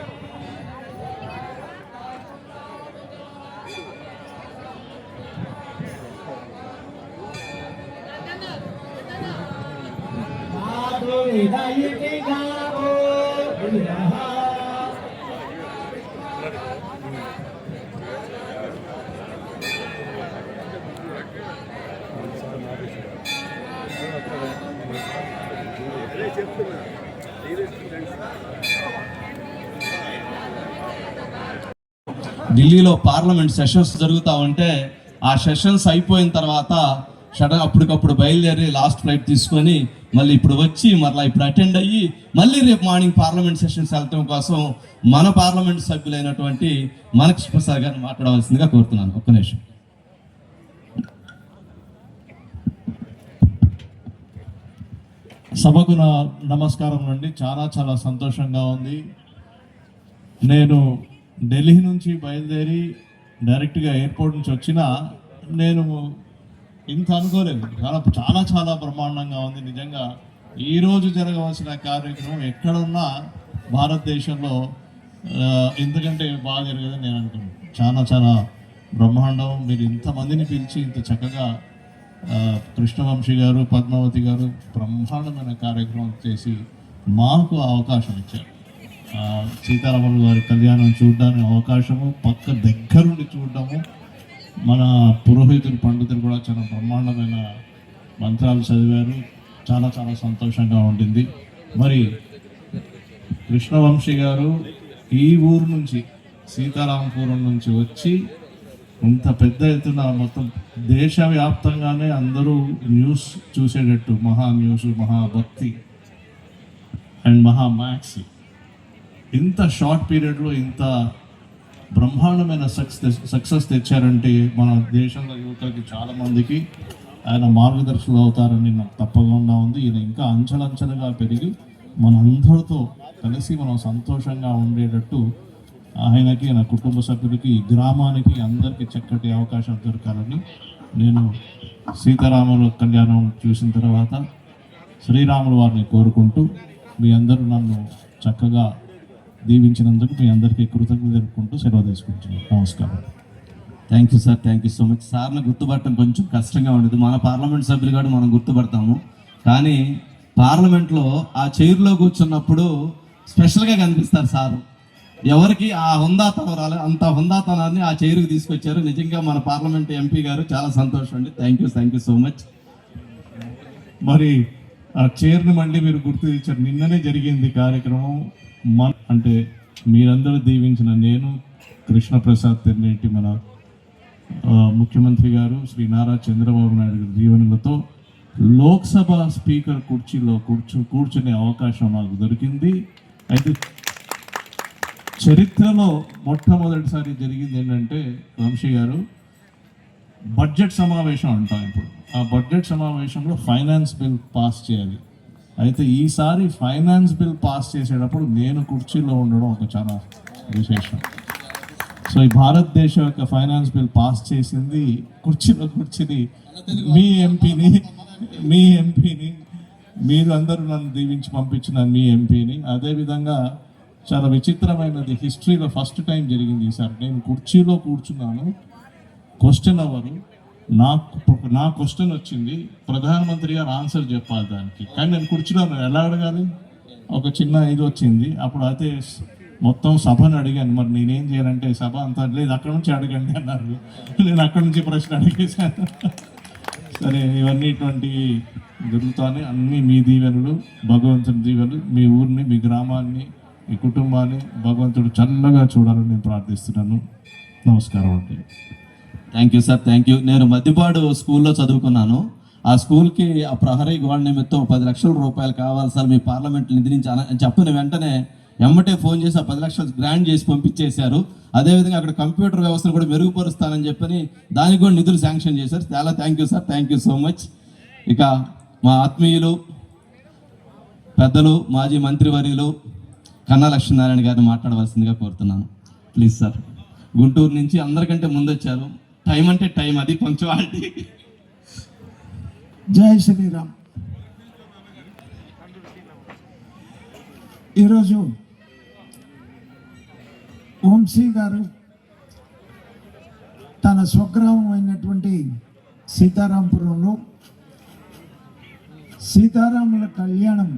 ఢిల్లీలో పార్లమెంట్ సెషన్స్ జరుగుతూ ఉంటే ఆ సెషన్స్ అయిపోయిన తర్వాత అప్పటికప్పుడు బయలుదేరి లాస్ట్ ఫ్లైట్ తీసుకొని మళ్ళీ ఇప్పుడు వచ్చి మరలా ఇప్పుడు అటెండ్ అయ్యి మళ్ళీ రేపు మార్నింగ్ పార్లమెంట్ సెషన్స్ వెళ్ళటం కోసం మన పార్లమెంట్ సభ్యులైనటువంటి మనకృష్ణ ప్రసాద్ గారిని మాట్లాడవలసిందిగా కోరుతున్నాను. ఒక్క నిమిషం. సభకు నమస్కారం అండి. చాలా చాలా సంతోషంగా ఉంది. నేను ఢిల్లీ నుంచి బయలుదేరి డైరెక్ట్గా ఎయిర్పోర్ట్ నుంచి వచ్చినా నేను ఇంత అనుకోలేదు. చాలా చాలా చాలా బ్రహ్మాండంగా ఉంది నిజంగా. ఈరోజు జరగవలసిన కార్యక్రమం ఎక్కడున్నా భారతదేశంలో ఇంతకంటే బాగా జరగదని నేను అనుకున్నాను. చాలా చాలా బ్రహ్మాండం. మీరు ఇంతమందిని పిలిచి ఇంత చక్కగా కృష్ణవంశీ గారు, పద్మావతి గారు బ్రహ్మాండమైన కార్యక్రమం చేసి మాకు అవకాశం ఇచ్చారు. సీతారాములు గారి కళ్యాణం చూడడానికి అవకాశము, పక్క దగ్గరుండి చూడడము, మన పురోహితులు పండితులు కూడా చాలా బ్రహ్మాండమైన మంత్రాలు చదివారు. చాలా చాలా సంతోషంగా ఉండింది. మరి కృష్ణవంశీ గారు ఈ ఊరు నుంచి సీతారాంపురం నుంచి వచ్చి ఇంత పెద్ద ఎత్తున మొత్తం దేశవ్యాప్తంగానే అందరూ న్యూస్ చూసేటట్టు మహా న్యూస్, మహాభక్తి అండ్ మహా మ్యాక్స్ ఇంత షార్ట్ పీరియడ్లో ఇంత బ్రహ్మాండమైన సక్సెస్ తెచ్చారంటే మన దేశంలో యువకులకి చాలామందికి ఆయన మార్గదర్శకులు అవుతారని నాకు తప్పకుండా ఉంది. ఈయన ఇంకా అంచెలంచెలుగా పెరిగి మనందరితో కలిసి మనం సంతోషంగా ఉండేటట్టు ఆయనకి, నా కుటుంబ సభ్యులకి, గ్రామానికి అందరికీ చక్కటి అవకాశం దొరకాలని నేను సీతారాముల కళ్యాణం చూసిన తర్వాత శ్రీరాముల వారిని కోరుకుంటూ మీ అందరూ నన్ను చక్కగా దీవించినందుకు మీ అందరికీ కృతజ్ఞతలు తెలుపుకుంటూ సెలవు తీసుకుంటున్నాను. నమస్కారం. Thank you sir, thank you so much. సార్ని గుర్తుపట్టడం కొంచెం కష్టంగా ఉండేది. మన పార్లమెంట్ సభ్యులు కూడా మనం గుర్తుపడతాము, కానీ పార్లమెంట్లో ఆ చైర్లో కూర్చున్నప్పుడు స్పెషల్గా కనిపిస్తారు సార్. ఎవరికి ఆ హుందాతనం రాలేదు, అంత హుందాతనాన్ని ఆ చైర్కి తీసుకొచ్చారు. నిజంగా మన పార్లమెంట్ ఎంపీ గారు చాలా సంతోషం అండి. Thank you so much. మరి ఆ చైర్ని మళ్ళీ మీరు గుర్తు తెచ్చారు. నిన్ననే జరిగింది కార్యక్రమం. అంటే మీరందరూ దీవించిన నేను, కృష్ణప్రసాద్ తెన్నేటి, మన ముఖ్యమంత్రి గారు శ్రీ నారా చంద్రబాబు నాయుడు గారి దీవెనలతో లోక్సభ స్పీకర్ కుర్చీలో కూర్చునే అవకాశం నాకు దొరికింది. అయితే చరిత్రలో మొట్టమొదటిసారి జరిగింది ఏంటంటే, వంశీ గారు బడ్జెట్ సమావేశం అంటాం ఇప్పుడు. ఆ బడ్జెట్ సమావేశంలో ఫైనాన్స్ బిల్ పాస్ చేయాలి. అయితే ఈసారి ఫైనాన్స్ బిల్ పాస్ చేసేటప్పుడు నేను కుర్చీలో ఉండడం ఒక చాలా విశేషం. సో ఈ భారతదేశం యొక్క ఫైనాన్స్ బిల్ పాస్ చేసింది కుర్చీలో కూర్చుని మీ ఎంపీని మీరు అందరూ నన్ను దీవించి పంపించిన మీ ఎంపీని. అదేవిధంగా చాలా విచిత్రమైనది, హిస్టరీలో ఫస్ట్ టైం జరిగింది ఈసారి. నేను కుర్చీలో కూర్చున్నాను, క్వశ్చన్ అవ్వరు, నా క్వశ్చన్ వచ్చింది, ప్రధానమంత్రి గారు ఆన్సర్ చెప్పాలి దానికి. కానీ నేను కుర్చీలో ఎలా అడగాలి? ఒక చిన్న ఇది వచ్చింది. అప్పుడు అయితే మొత్తం సభను అడిగాను, మరి నేనేం చేయాలంటే సభ అంతా లేదు, అక్కడ నుంచి అడగండి అన్నారు. నేను అక్కడి నుంచి ప్రశ్న అడిగేశాను. సరే, ఇవన్నీ ఇటువంటివి జరుగుతానే. అన్నీ మీ దీవెనలు, భగవంతుని దీవెనలు, మీ ఊరిని, మీ గ్రామాన్ని, మీ కుటుంబాన్ని భగవంతుడు చల్లగా చూడాలని నేను ప్రార్థిస్తున్నాను. నమస్కారం అండి. Thank you sir, thank you. నేను మద్దిపాడు స్కూల్లో చదువుకున్నాను. ఆ స్కూల్కి ఆ ప్రహరీ గోడ నిమిత్తం 10 లక్షల రూపాయలు కావాలి సార్ మీ పార్లమెంట్ నిధి నుంచి అని చెప్పిన వెంటనే ఎమ్మటే ఫోన్ చేసి ఆ 10 లక్షలు గ్రాంట్ చేసి పంపించేశారు. అదేవిధంగా అక్కడ కంప్యూటర్ వ్యవస్థను కూడా మెరుగుపరుస్తానని చెప్పని దానికి కూడా నిధులు శాంక్షన్ చేశారు. చాలా thank you sir, thank you so much. ఇక మా ఆత్మీయులు పెద్దలు, మాజీ మంత్రివర్యులు కన్నా లక్ష్మీనారాయణ గారిని మాట్లాడవలసిందిగా కోరుతున్నాను. Please sir. గుంటూరు నుంచి అందరికంటే ముందు వచ్చారు. టైం అంటే టైం, అది పంక్చువాలిటీ. జై శ్రీరామ్. ఈరోజు వంశీ గారు తన స్వగ్రామం అయినటువంటి సీతారాంపురంలో సీతారాముల కళ్యాణం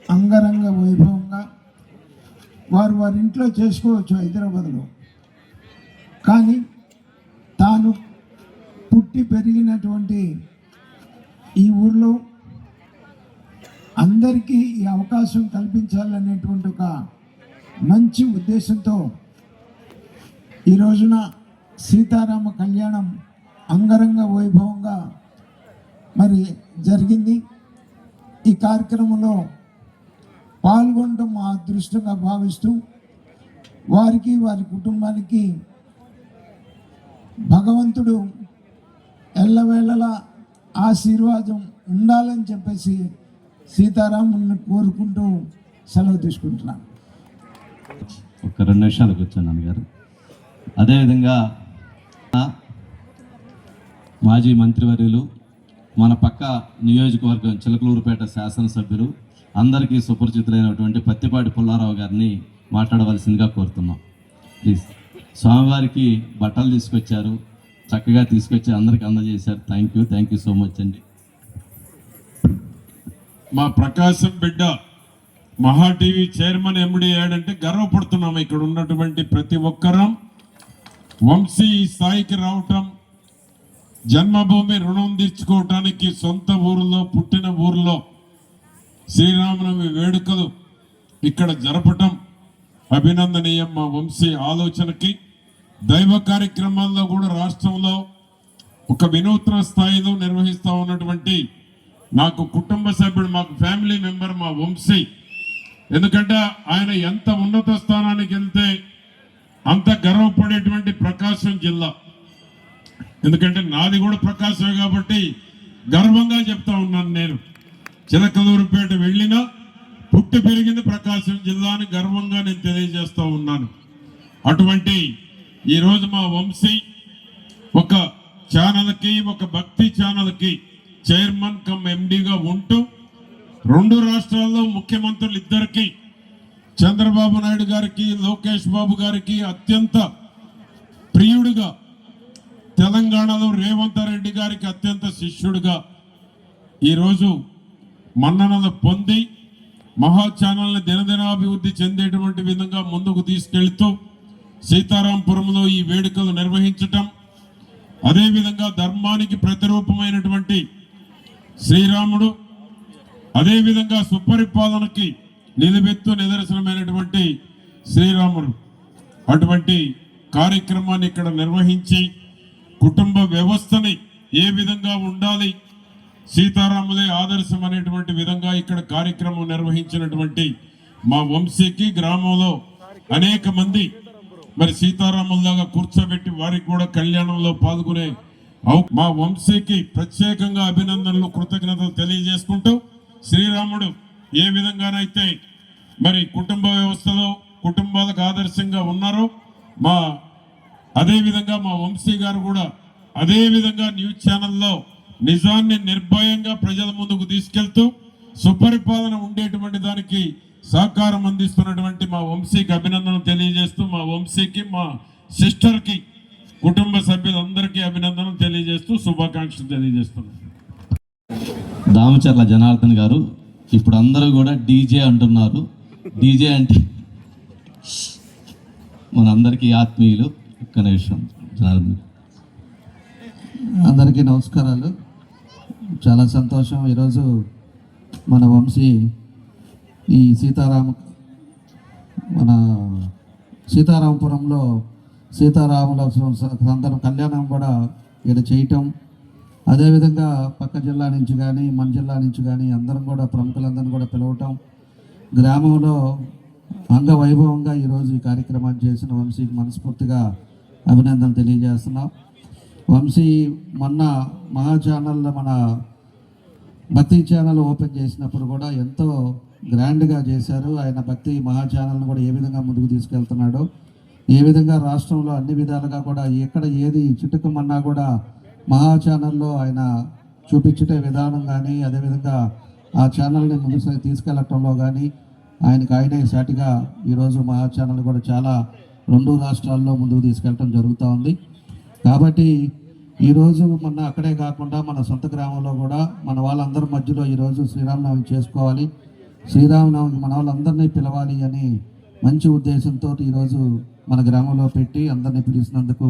అంగరంగ వైభవంగా వారి ఇంట్లో చేసుకోవచ్చు హైదరాబాద్లో. కానీ తాను పుట్టి పెరిగినటువంటి ఈ ఊర్లో అందరికీ ఈ అవకాశం కల్పించాలనేటువంటి ఒక మంచి ఉద్దేశంతో ఈ రోజున సీతారామ కళ్యాణం అంగరంగ వైభవంగా మరి జరిగింది. ఈ కార్యక్రమంలో పాల్గొనడం మా అదృష్టంగా భావిస్తూ వారికి వారి కుటుంబానికి భగవంతుడు ఎల్లవేళలా ఆశీర్వాదం ఉండాలని చెప్పేసి సీతారాముని కోరుకుంటూ సెలవు తీసుకుంటున్నాను. ఒక 2 నిమిషాలు కూర్చోండి నాన్నగారు. అదేవిధంగా మాజీ మంత్రివర్యులు, మన పక్క నియోజకవర్గం చిలకలూరుపేట శాసనసభ్యులు, అందరికీ సుపరిచితులైనటువంటి పత్తిపాటి పుల్లారావు గారిని మాట్లాడవలసిందిగా కోరుతున్నాం. ప్లీజ్. స్వామివారికి బట్టలు తీసుకొచ్చారు, చక్కగా తీసుకొచ్చి అందరికీ అందజేశారు. థ్యాంక్ యూ సో మచ్ అండి. మా ప్రకాశం బిడ్డ మహా టీవీ చైర్మన్ ఎండి అయ్యాడంటే గర్వపడుతున్నాం. ఇక్కడ ఉన్నటువంటి ప్రతి ఒక్కరం వంశీ ఈ స్థాయికి రావటం, జన్మభూమి రుణం తీర్చుకోవటానికి సొంత ఊరిలో పుట్టిన ఊరిలో శ్రీరామనవమి వేడుకలు ఇక్కడ జరపటం అభినందనీయం. మా వంశీ ఆలోచనకి దైవ కార్యక్రమాల్లో కూడా రాష్ట్రంలో ఒక వినూత్న స్థాయిలో నిర్వహిస్తూ ఉన్నటువంటి నాకు కుటుంబ సభ్యుడు, మాకు ఫ్యామిలీ మెంబర్ మా వంశీ. ఎందుకంటే ఆయన ఎంత ఉన్నత స్థానానికి వెళ్తే అంత గర్వపడేటువంటి ప్రకాశం జిల్లా. ఎందుకంటే నాది కూడా ప్రకాశమే కాబట్టి గర్వంగా చెప్తా ఉన్నాను. నేను చిలకలూరుపేట వెళ్ళినా పుట్టి పెరిగింది ప్రకాశం జిల్లా అని గర్వంగా నేను తెలియజేస్తూ ఉన్నాను. అటువంటి ఈరోజు మా వంశీ ఒక ఛానల్కి, ఒక భక్తి ఛానల్కి చైర్మన్ కమ్ ఎండిగా ఉంటూ 2 రాష్ట్రాల్లో ముఖ్యమంత్రులు ఇద్దరికి, చంద్రబాబు నాయుడు గారికి, లోకేష్ బాబు గారికి అత్యంత ప్రియుడిగా, తెలంగాణలో రేవంత్ రెడ్డి గారికి అత్యంత శిష్యుడిగా ఈరోజు మన్ననలు పొంది మహా ఛానల్ని దినదినాభివృద్ధి చెందేటువంటి విధంగా ముందుకు తీసుకెళ్తూ సీతారాంపురంలో ఈ వేడుకలు నిర్వహించటం, అదేవిధంగా ధర్మానికి ప్రతిరూపమైనటువంటి శ్రీరాముడు, అదేవిధంగా సుపరిపాలనకి నిలువెత్తు నిదర్శనమైనటువంటి శ్రీరాముడు, అటువంటి కార్యక్రమాన్ని ఇక్కడ నిర్వహించి కుటుంబ వ్యవస్థని ఏ విధంగా ఉండాలి, సీతారాములే ఆదర్శం అనేటువంటి విధంగా ఇక్కడ కార్యక్రమం నిర్వహించినటువంటి మా వంశీకి గ్రామంలో అనేక మంది మరి సీతారాముల్లాగా కూర్చోబెట్టి వారికి కూడా కళ్యాణంలో పాల్గొనే మా వంశీకి ప్రత్యేకంగా అభినందనలు, కృతజ్ఞతలు తెలియజేసుకుంటూ శ్రీరాముడు ఏ విధంగానైతే మరి కుటుంబ వ్యవస్థలో కుటుంబాలకు ఆదర్శంగా ఉన్నారో అదేవిధంగా మా వంశీ గారు కూడా అదే విధంగా న్యూస్ ఛానల్లో నిజాన్ని నిర్భయంగా ప్రజల ముందుకు తీసుకెళ్తూ సుపరిపాలన ఉండేటువంటి దానికి సహకారం అందిస్తున్నటువంటి మా వంశీకి అభినందనలు తెలియజేస్తూ, మా వంశీకి, మా సిస్టర్కి, కుటుంబ సభ్యులందరికీ అభినందనలు తెలియజేస్తూ శుభాకాంక్షలు తెలియజేస్తున్నాను. దామచర్ల జనార్దన్ గారు ఇప్పుడు అందరూ కూడా డీజే అంటున్నారు. డీజే అంటే మనందరికీ ఆత్మీయులు. ఒక్క నిమిషం జనార్దన్. అందరికీ నమస్కారాలు. చాలా సంతోషం. ఈరోజు మన వంశీ ఈ మన సీతారామపురంలో సీతారాముల అందరం కళ్యాణం కూడా ఇక్కడ చేయటం, అదేవిధంగా పక్క జిల్లా నుంచి కానీ మన జిల్లా నుంచి కానీ అందరం కూడా ప్రముఖులందరినీ కూడా పిలవటం, గ్రామంలో అంగవైభవంగా ఈరోజు ఈ కార్యక్రమాన్ని చేసిన వంశీకి మనస్ఫూర్తిగా అభినందనలు తెలియజేస్తున్నాం. వంశీ మొన్న మహా ఛానల్లో మన భక్తి ఛానల్ ఓపెన్ చేసినప్పుడు కూడా ఎంతో గ్రాండ్గా చేశారు. ఆయన భక్తి మహా ఛానల్ని కూడా ఏ విధంగా ముందుకు తీసుకెళ్తున్నాడో, ఏ విధంగా రాష్ట్రంలో అన్ని విధాలుగా కూడా ఎక్కడ ఏది చిటుకమన్నా కూడా మహా ఛానల్లో ఆయన చూపించే విధానం కానీ, అదేవిధంగా ఆ ఛానల్ని ముందుకు తీసుకెళ్లటంలో కానీ ఆయనే సాటిగా ఈరోజు మహా ఛానల్ కూడా చాలా 2 రాష్ట్రాల్లో ముందుకు తీసుకెళ్ళటం జరుగుతూ ఉంది. కాబట్టి ఈరోజు మన అక్కడే కాకుండా మన సొంత గ్రామంలో కూడా మన వాళ్ళందరి మధ్యలో ఈరోజు శ్రీరామనవమి చేసుకోవాలి, శ్రీరామనవమికి మన వాళ్ళందరినీ పిలవాలి అని మంచి ఉద్దేశంతో ఈరోజు మన గ్రామంలో పెట్టి అందరినీ పిలిచినందుకు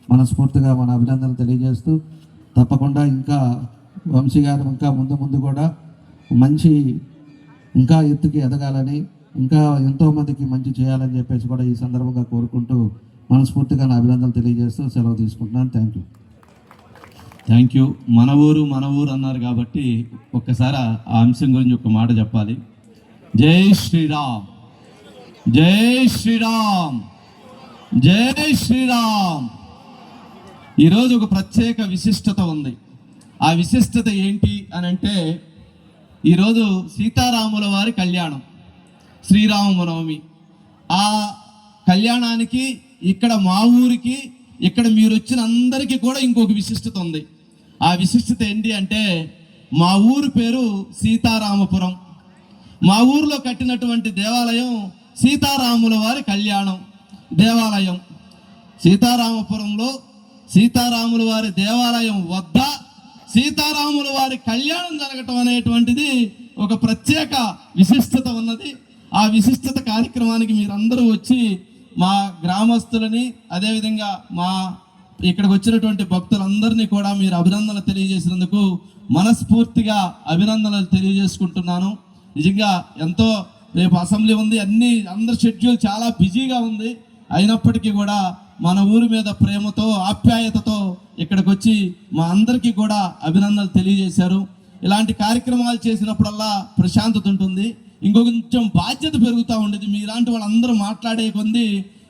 మనస్ఫూర్తిగా మన అభినందనలు తెలియజేస్తూ, తప్పకుండా ఇంకా వంశీ గారు ఇంకా ముందు కూడా మంచి ఇంకా ఎత్తుకి ఎదగాలని, ఇంకా ఎంతోమందికి మంచి చేయాలని చెప్పేసి కూడా ఈ సందర్భంగా కోరుకుంటూ మనస్ఫూర్తిగా నా అభినందనలు తెలియజేస్తూ సెలవు తీసుకుంటున్నాను. Thank you. Thank you. మన ఊరు అన్నారు కాబట్టి ఒక్కసారి ఆ అంశం గురించి ఒక మాట చెప్పాలి. జై శ్రీరామ్, జై శ్రీరామ్, జై శ్రీరామ్. ఈరోజు ఒక ప్రత్యేక విశిష్టత ఉంది. ఆ విశిష్టత ఏంటి అని అంటే, ఈరోజు సీతారాముల వారి కళ్యాణం, శ్రీరామనవమి. ఆ కళ్యాణానికి ఇక్కడ మా ఊరికి, ఇక్కడ మీరు వచ్చిన అందరికీ కూడా ఇంకొక విశిష్టత ఉంది. ఆ విశిష్టత ఏంటి అంటే, మా ఊరు పేరు సీతారామపురం. మా ఊరిలో కట్టినటువంటి దేవాలయం సీతారాముల వారి కళ్యాణం దేవాలయం. సీతారామపురంలో సీతారాముల వారి దేవాలయం వద్ద సీతారాముల వారి కళ్యాణం జరగటం అనేటువంటిది ఒక ప్రత్యేక విశిష్టత ఉన్నది. ఆ విశిష్టత కార్యక్రమానికి మీరందరూ వచ్చి మా గ్రామస్తులని, అదేవిధంగా మా ఇక్కడికి వచ్చినటువంటి భక్తులందరినీ కూడా మీరు అభినందనలు తెలియజేసినందుకు మనస్ఫూర్తిగా అభినందనలు తెలియజేసుకుంటున్నాను. నిజంగా ఎంతో, రేపు అసెంబ్లీ ఉంది, అందరి షెడ్యూల్ చాలా బిజీగా ఉంది. అయినప్పటికీ కూడా మన ఊరి మీద ప్రేమతో, ఆప్యాయతతో ఇక్కడికి వచ్చి మా అందరికీ కూడా అభినందనలు తెలియజేశారు. ఇలాంటి కార్యక్రమాలు చేసినప్పుడల్లా ప్రశాంతత ఉంటుంది, ఇంకొంచెం బాధ్యత పెరుగుతూ ఉండేది. మీలాంటి వాళ్ళందరూ మాట్లాడే కొంది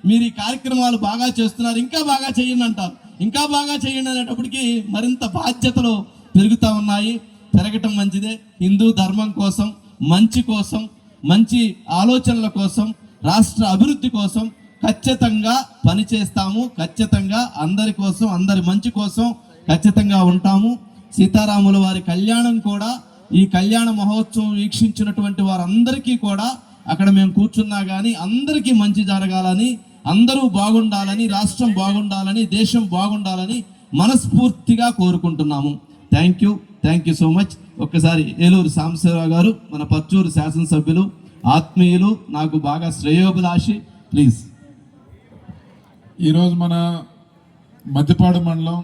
మీరు ఈ కార్యక్రమాలు బాగా చేస్తున్నారు, ఇంకా బాగా చేయండి అంటారు. ఇంకా బాగా చేయండి అనేటప్పటికీ మరింత బాధ్యతలు పెరుగుతూ ఉన్నాయి. పెరగటం మంచిదే. హిందూ ధర్మం కోసం, మంచి కోసం, మంచి ఆలోచనల కోసం, రాష్ట్ర అభివృద్ధి కోసం ఖచ్చితంగా పనిచేస్తాము. ఖచ్చితంగా అందరి కోసం, అందరి మంచి కోసం ఖచ్చితంగా ఉంటాము. సీతారాముల వారి కళ్యాణం కూడా, ఈ కళ్యాణ మహోత్సవం వీక్షించినటువంటి వారందరికీ కూడా అక్కడ మేము కూర్చున్నా కానీ అందరికీ మంచి జరగాలని, అందరూ బాగుండాలని, రాష్ట్రం బాగుండాలని, దేశం బాగుండాలని మనస్ఫూర్తిగా కోరుకుంటున్నాము. Thank you so much. ఒక్కసారి ఏలూరు సాంబశివరావు గారు, మన పచ్చూరు శాసనసభ్యులు, ఆత్మీయులు, నాకు బాగా శ్రేయోభిలాషి, ప్లీజ్. ఈరోజు మన మద్దిపాడు మండలం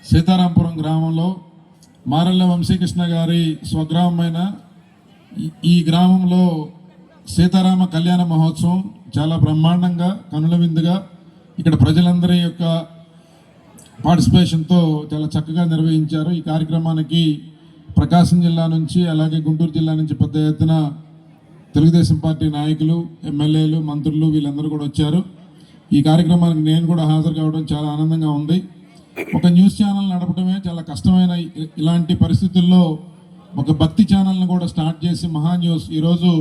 సీతారాంపురం గ్రామంలో మారెళ్ళ వంశీకృష్ణ గారి స్వగ్రామమైన ఈ గ్రామంలో సీతారామ కళ్యాణ మహోత్సవం చాలా బ్రహ్మాండంగా, కనుల విందుగా ఇక్కడ ప్రజలందరి యొక్క పార్టిసిపేషన్తో చాలా చక్కగా నిర్వహించారు. ఈ కార్యక్రమానికి ప్రకాశం జిల్లా నుంచి, అలాగే గుంటూరు జిల్లా నుంచి పెద్ద ఎత్తున తెలుగుదేశం పార్టీ నాయకులు, ఎమ్మెల్యేలు, మంత్రులు వీళ్ళందరూ కూడా వచ్చారు. ఈ కార్యక్రమానికి నేను కూడా హాజరు కావడం చాలా ఆనందంగా ఉంది. ఒక న్యూస్ ఛానల్ నడపడమే చాలా కష్టమైన ఇలాంటి పరిస్థితుల్లో ఒక భక్తి ఛానల్ని కూడా స్టార్ట్ చేసి మహా న్యూస్ ఈరోజు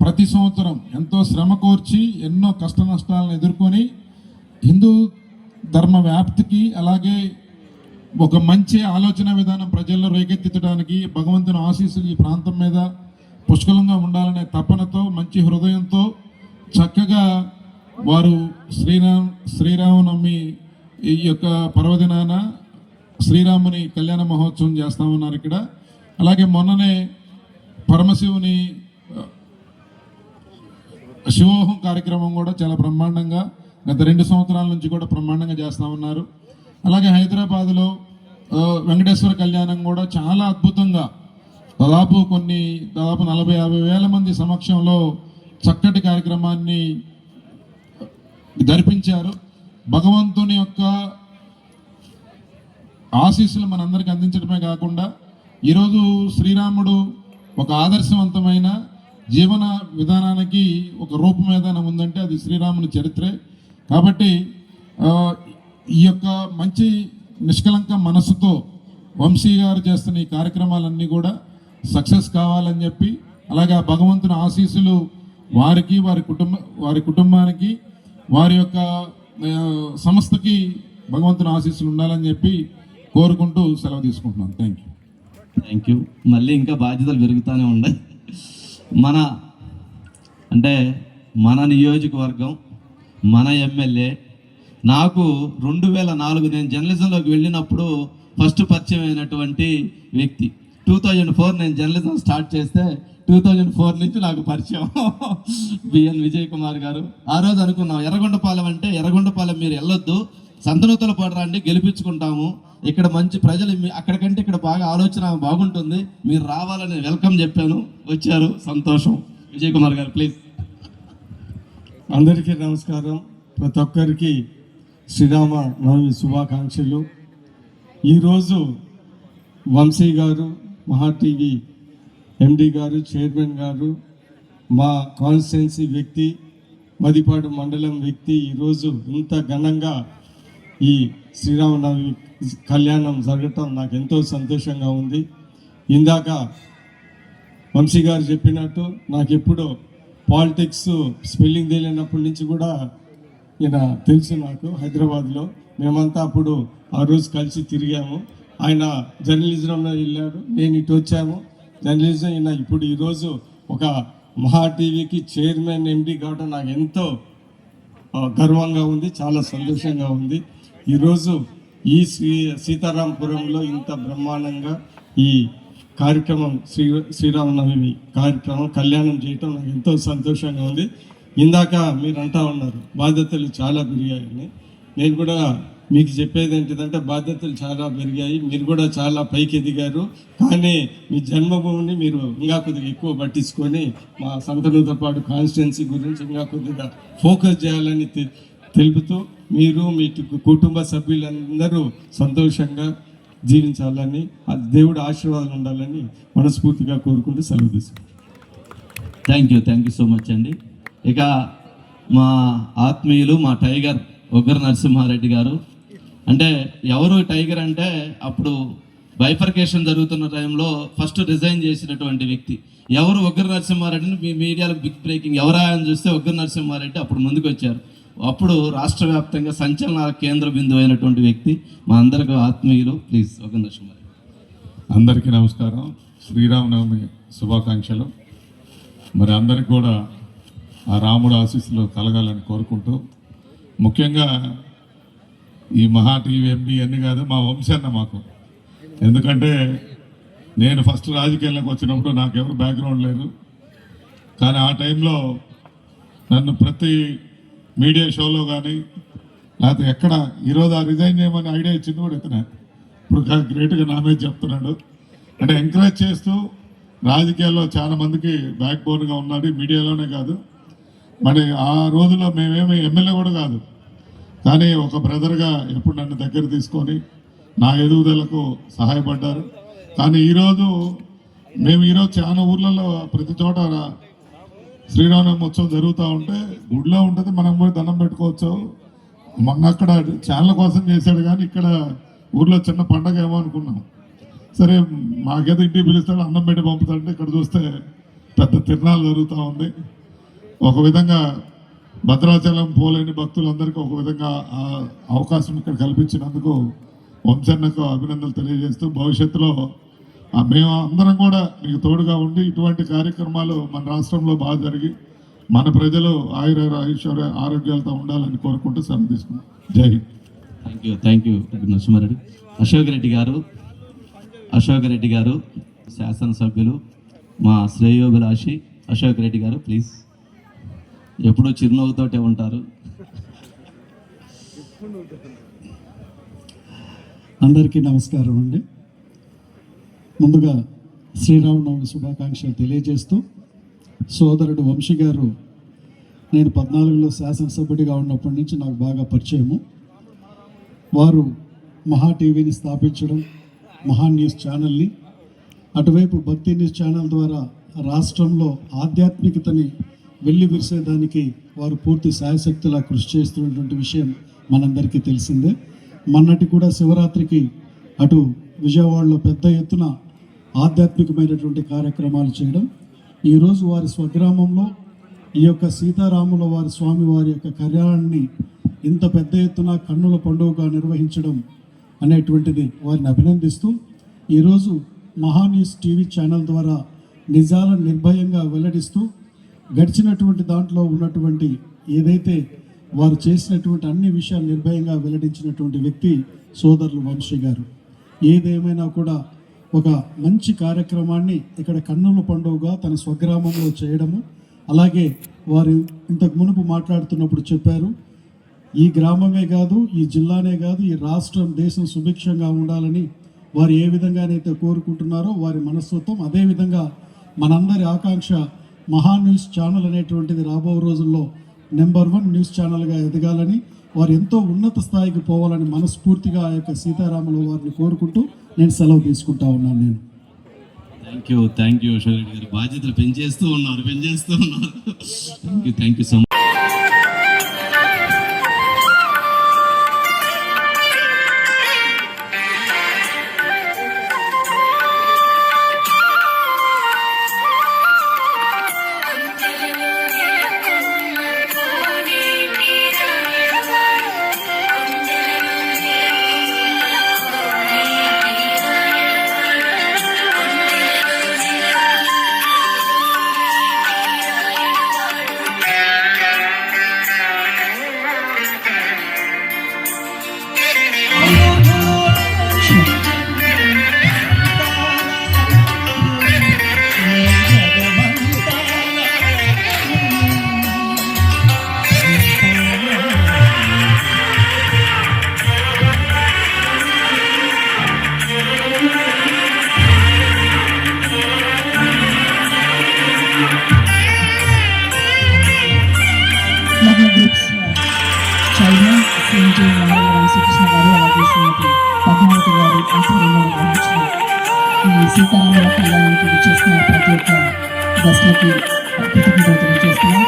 ప్రతి సంవత్సరం ఎంతో శ్రమ కోర్చి, ఎన్నో కష్ట నష్టాలను ఎదుర్కొని హిందూ ధర్మ వ్యాప్తికి, అలాగే ఒక మంచి ఆలోచన విధానం ప్రజల్లో రేకెత్తించడానికి భగవంతుని ఆశీస్సులు ఈ ప్రాంతం మీద పుష్కలంగా ఉండాలనే తపనతో, మంచి హృదయంతో చక్కగా వారు శ్రీరామనవమి ఈ యొక్క పర్వదినాన శ్రీరాముని కళ్యాణ మహోత్సవం చేస్తామన్నారు ఇక్కడ. అలాగే మొన్ననే పరమశివుని శివోహం కార్యక్రమం కూడా చాలా బ్రహ్మాండంగా గత 2 సంవత్సరాల నుంచి కూడా బ్రహ్మాండంగా చేస్తామన్నారు. అలాగే హైదరాబాద్లో వెంకటేశ్వర కళ్యాణం కూడా చాలా అద్భుతంగా దాదాపు 40-50 వేల మంది సమక్షంలో చక్కటి కార్యక్రమాన్ని జరిపించారు. భగవంతుని యొక్క ఆశీస్సులు మనందరికీ అందించడమే కాకుండా ఈరోజు శ్రీరాముడు ఒక ఆదర్శవంతమైన జీవన విధానానికి ఒక రూపం ఏదైనా ఉందంటే అది శ్రీరాముని చరిత్రే. కాబట్టి ఈ యొక్క మంచి నిష్కలంక మనస్సుతో వంశీ గారు చేస్తున్న ఈ కార్యక్రమాలన్నీ కూడా సక్సెస్ కావాలని చెప్పి, అలాగే ఆ భగవంతుని ఆశీస్సులు వారికి, వారి కుటుంబానికి, వారి యొక్క సంస్థకి భగవంతుని ఆశీస్సులు ఉండాలని చెప్పి కోరుకుంటూ సెలవు తీసుకుంటున్నాను. Thank you. మళ్ళీ ఇంకా బాధ్యతలు పెరుగుతూనే ఉన్నాయి. మన నియోజకవర్గం, మన ఎమ్మెల్యే, నాకు 2004 నేను జర్నలిజంలోకి వెళ్ళినప్పుడు ఫస్ట్ పరిచయం అయినటువంటి వ్యక్తి. 2004 నేను జర్నలిజం స్టార్ట్ చేస్తే 2004 నుంచి నాకు పరిచయం బిఎన్ విజయ్ కుమార్ గారు. ఆ రోజు అనుకున్నాం ఎర్రగొండపాలెం అంటే, ఎర్రగొండపాలెం మీరు వెళ్ళొద్దు, సంతనూతలపాడు రండి, గెలిపించుకుంటాము, ఇక్కడ మంచి ప్రజలు, అక్కడికంటే ఇక్కడ బాగా ఆలోచన బాగుంటుంది, మీరు రావాలని వెల్కమ్ చెప్పాను. వచ్చారు, సంతోషం. విజయ్ కుమార్ గారు ప్లీజ్. అందరికీ నమస్కారం. ప్రతి ఒక్కరికి శ్రీరామ నవమి శుభాకాంక్షలు. ఈరోజు వంశీ గారు, మహా టీవీ ఎండి గారు, చైర్మన్ గారు, మా కాన్స్టిట్యున్సీ వ్యక్తి, మదిపాడు మండలం వ్యక్తి ఈరోజు ఇంత ఘనంగా ఈ శ్రీరామనవమి కళ్యాణం జరగటం నాకు ఎంతో సంతోషంగా ఉంది. ఇందాక వంశీ గారు చెప్పినట్టు నాకు ఎప్పుడో పాలిటిక్స్ స్పెల్లింగ్ తెలియనప్పటి నుంచి కూడా ఈయన తెలుసు నాకు. హైదరాబాద్లో మేమంతా అప్పుడు ఆ రోజు కలిసి తిరిగాము. ఆయన జర్నలిజంలో వెళ్ళాడు, నేను ఇటు వచ్చాము జర్నలిజం. ఈయన ఇప్పుడు ఈరోజు ఒక మహా టీవీకి చైర్మన్ ఎండి కావడం నాకు ఎంతో గర్వంగా ఉంది, చాలా సంతోషంగా ఉంది. ఈరోజు ఈ సీతారాంపురంలో ఇంత బ్రహ్మాండంగా ఈ కార్యక్రమం శ్రీరామనవమి కార్యక్రమం కళ్యాణం చేయటం నాకు ఎంతో సంతోషంగా ఉంది. ఇందాక మీరు అంటా ఉన్నారు బాధ్యతలు చాలా పెరిగాయని. నేను కూడా మీకు చెప్పేది ఏంటిదంటే బాధ్యతలు చాలా పెరిగాయి, మీరు కూడా చాలా పైకి ఎదిగారు. కానీ మీ జన్మభూమిని మీరు ఇంకా కొద్దిగా ఎక్కువ పట్టించుకొని మా సంతనూతపాడు కాన్స్టిట్యున్సీ గురించి ఇంకా కొద్దిగా ఫోకస్ చేయాలని తెలుపుతూ మీరు మీ కుటుంబ సభ్యులందరూ సంతోషంగా జీవించాలని, ఆ దేవుడు ఆశీర్వాదాలు ఉండాలని మనస్ఫూర్తిగా కోరుకుంటూ సెలవు తీసుకుంటాం. థ్యాంక్ యూ సో మచ్ అండి. ఇక మా ఆత్మీయులు మా టైగర్ ఉగ్ర నరసింహారెడ్డి గారు. అంటే ఎవరు టైగర్ అంటే అప్పుడు బైఫర్కేషన్ జరుగుతున్న టైంలో ఫస్ట్ రిజైన్ చేసినటువంటి వ్యక్తి ఎవరు? ఉగ్ర నరసింహారెడ్డిని మీ మీడియాలో బిగ్ బ్రేకింగ్ ఎవరా అని చూస్తే ఉగ్ర నరసింహారెడ్డి అప్పుడు ముందుకు వచ్చారు. అప్పుడు రాష్ట్ర వ్యాప్తంగా సంచలనాల కేంద్ర బిందువు అయినటువంటి వ్యక్తి మా అందరికీ ఆత్మీయులు. ప్లీజ్ ఉగ్ర నరసింహారెడ్డి. అందరికీ నమస్కారం, శ్రీరామనవమి శుభాకాంక్షలు. మరి అందరికి కూడా ఆ రాముడు ఆశీస్సులు కలగాలని కోరుకుంటూ, ముఖ్యంగా ఈ మహా టీవీ ఎండి అన్ని కాదు మా వంశన్న మాకు. ఎందుకంటే నేను ఫస్ట్ రాజకీయాల్లోకి వచ్చినప్పుడు నాకెవరు బ్యాక్గ్రౌండ్ లేదు, కానీ ఆ టైంలో నన్ను ప్రతి మీడియా షోలో కానీ లేకపోతే ఎక్కడ ఈరోజు ఆ రిజైన్ చేయమని ఐడియా ఇచ్చింది కూడా ఇతనే. ఇప్పుడు గ్రేట్గా నా మీద చెప్తున్నాడు. అంటే ఎంకరేజ్ చేస్తూ రాజకీయాల్లో చాలా మందికి బ్యాక్ బోన్గా ఉన్నాడు, మీడియాలోనే కాదు. మరి ఆ రోజుల్లో మేమేమి ఎమ్మెల్యే కూడా కాదు, కానీ ఒక బ్రదర్గా ఎప్పుడు నన్ను దగ్గర తీసుకొని నా ఎదుగుదలకు సహాయపడ్డారు. కానీ ఈరోజు ఈరోజు చాలా ఊర్లలో ప్రతి చోట శ్రీరామనవమి ఉత్సవం జరుగుతూ ఉంటే గుడిలో ఉంటుంది, మనం పోయి దండం పెట్టుకోవచ్చు. మొన్న అక్కడ ఛానల్ కోసం చేశాడు, కానీ ఇక్కడ ఊర్లో చిన్న పండగ ఏమో అనుకున్నాం. సరే మాకేదో ఇంటికి పిలుస్తాడు, అన్నం పెట్టి పంపుతాడంటే ఇక్కడ చూస్తే పెద్ద తిరునాళ్ళు జరుగుతూ ఉంది. ఒక విధంగా భద్రాచలం పోలేని భక్తులందరికీ ఒక విధంగా ఆ అవకాశం ఇక్కడ కల్పించినందుకు వంశన్నకు అభినందనలు తెలియజేస్తూ, భవిష్యత్తులో మేము అందరం కూడా మీకు తోడుగా ఉండి ఇటువంటి కార్యక్రమాలు మన రాష్ట్రంలో బాగా జరిగి మన ప్రజలు ఐశ్వర్య ఆరోగ్యాలతో ఉండాలని కోరుకుంటూ సెలవు తీసుకున్నాం. జై హింద్. Thank you Narasimhareddy. అశోక్ రెడ్డి గారు శాసనసభ్యులు, మా శ్రేయోభిలాషి అశోక్ రెడ్డి గారు ప్లీజ్. ఎప్పుడూ చిరునవ్వుతోటే ఉంటారు. అందరికీ నమస్కారం అండి. ముందుగా శ్రీరామనవమి శుభాకాంక్షలు తెలియజేస్తూ, సోదరుడు వంశీ గారు నేను 14లో శాసనసభ్యుడిగా ఉన్నప్పటి నుంచి నాకు బాగా పరిచయము. వారు మహా టీవీని స్థాపించడం, మహా న్యూస్ ఛానల్ని, అటువైపు భక్తి న్యూస్ ఛానల్ ద్వారా రాష్ట్రంలో ఆధ్యాత్మికతని వెళ్ళి విరిసేదానికి వారు పూర్తి శాయశక్తులా కృషి చేస్తున్నటువంటి విషయం మనందరికీ తెలిసిందే. మొన్నటి కూడా శివరాత్రికి అటు విజయవాడలో పెద్ద ఎత్తున ఆధ్యాత్మికమైనటువంటి కార్యక్రమాలు చేయడం, ఈరోజు వారి స్వగ్రామంలో ఈ యొక్క సీతారాముల వారి స్వామి వారి యొక్క కళ్యాణాన్ని ఇంత పెద్ద ఎత్తున కన్నుల పండుగగా నిర్వహించడం అనేటువంటిది వారిని అభినందిస్తూ, ఈరోజు మహా న్యూస్ టీవీ ఛానల్ ద్వారా నిజాలను నిర్భయంగా వెల్లడిస్తూ గడిచినటువంటి దాంట్లో ఉన్నటువంటి ఏదైతే వారు చేసినటువంటి అన్ని విషయాలు నిర్భయంగా వెల్లడించినటువంటి వ్యక్తి సోదరులు వంశీ గారు. ఏదేమైనా కూడా ఒక మంచి కార్యక్రమాన్ని ఇక్కడ కన్నుల పండుగగా తన స్వగ్రామంలో చేయడము, అలాగే వారు ఇంతకు మునుపు మాట్లాడుతున్నప్పుడు చెప్పారు, ఈ గ్రామమే కాదు, ఈ జిల్లానే కాదు, ఈ రాష్ట్రం దేశం సుభిక్షంగా ఉండాలని వారు ఏ విధంగానైతే కోరుకుంటున్నారో వారి మనస్తత్వం, అదేవిధంగా మనందరి ఆకాంక్ష మహా న్యూస్ ఛానల్ అనేటువంటిది రాబో రోజుల్లో నెంబర్ 1 న్యూస్ ఛానల్గా ఎదగాలని వారు ఎంతో ఉన్నత స్థాయికి పోవాలని మనస్ఫూర్తిగా ఆ యొక్క సీతారాముల వారిని కోరుకుంటూ నేను సెలవు తీసుకుంటా ఉన్నాను. నేను థ్యాంక్ యూ అశోక్ రెడ్డి గారు, బాధ్యతలు పెంచేస్తూ ఉన్నారు. Thank you so much. చైనా శ్రీమతి శ్రీకృష్ణ గారు, అలాగే శ్రీమతి పద్మావతి గారు ఆధ్వర్యంలో నిర్వహించిన ఈ సీతారాముల కళ్యాణానికి విచ్చేసిన ప్రతి ఒక్క దశలకి కృతజ్ఞతలు తెలియజేస్తున్నాం.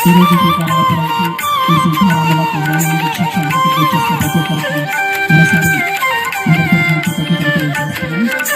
ఈరోజు సీతారామపురానికి ఈ సీతారాముల కళ్యాణాన్ని వీక్షించడానికి విచ్చేసిన ప్రతి ఒక్కరికి మరోసారి అందరికీ కృతజ్ఞతలు తెలియజేస్తున్నాను.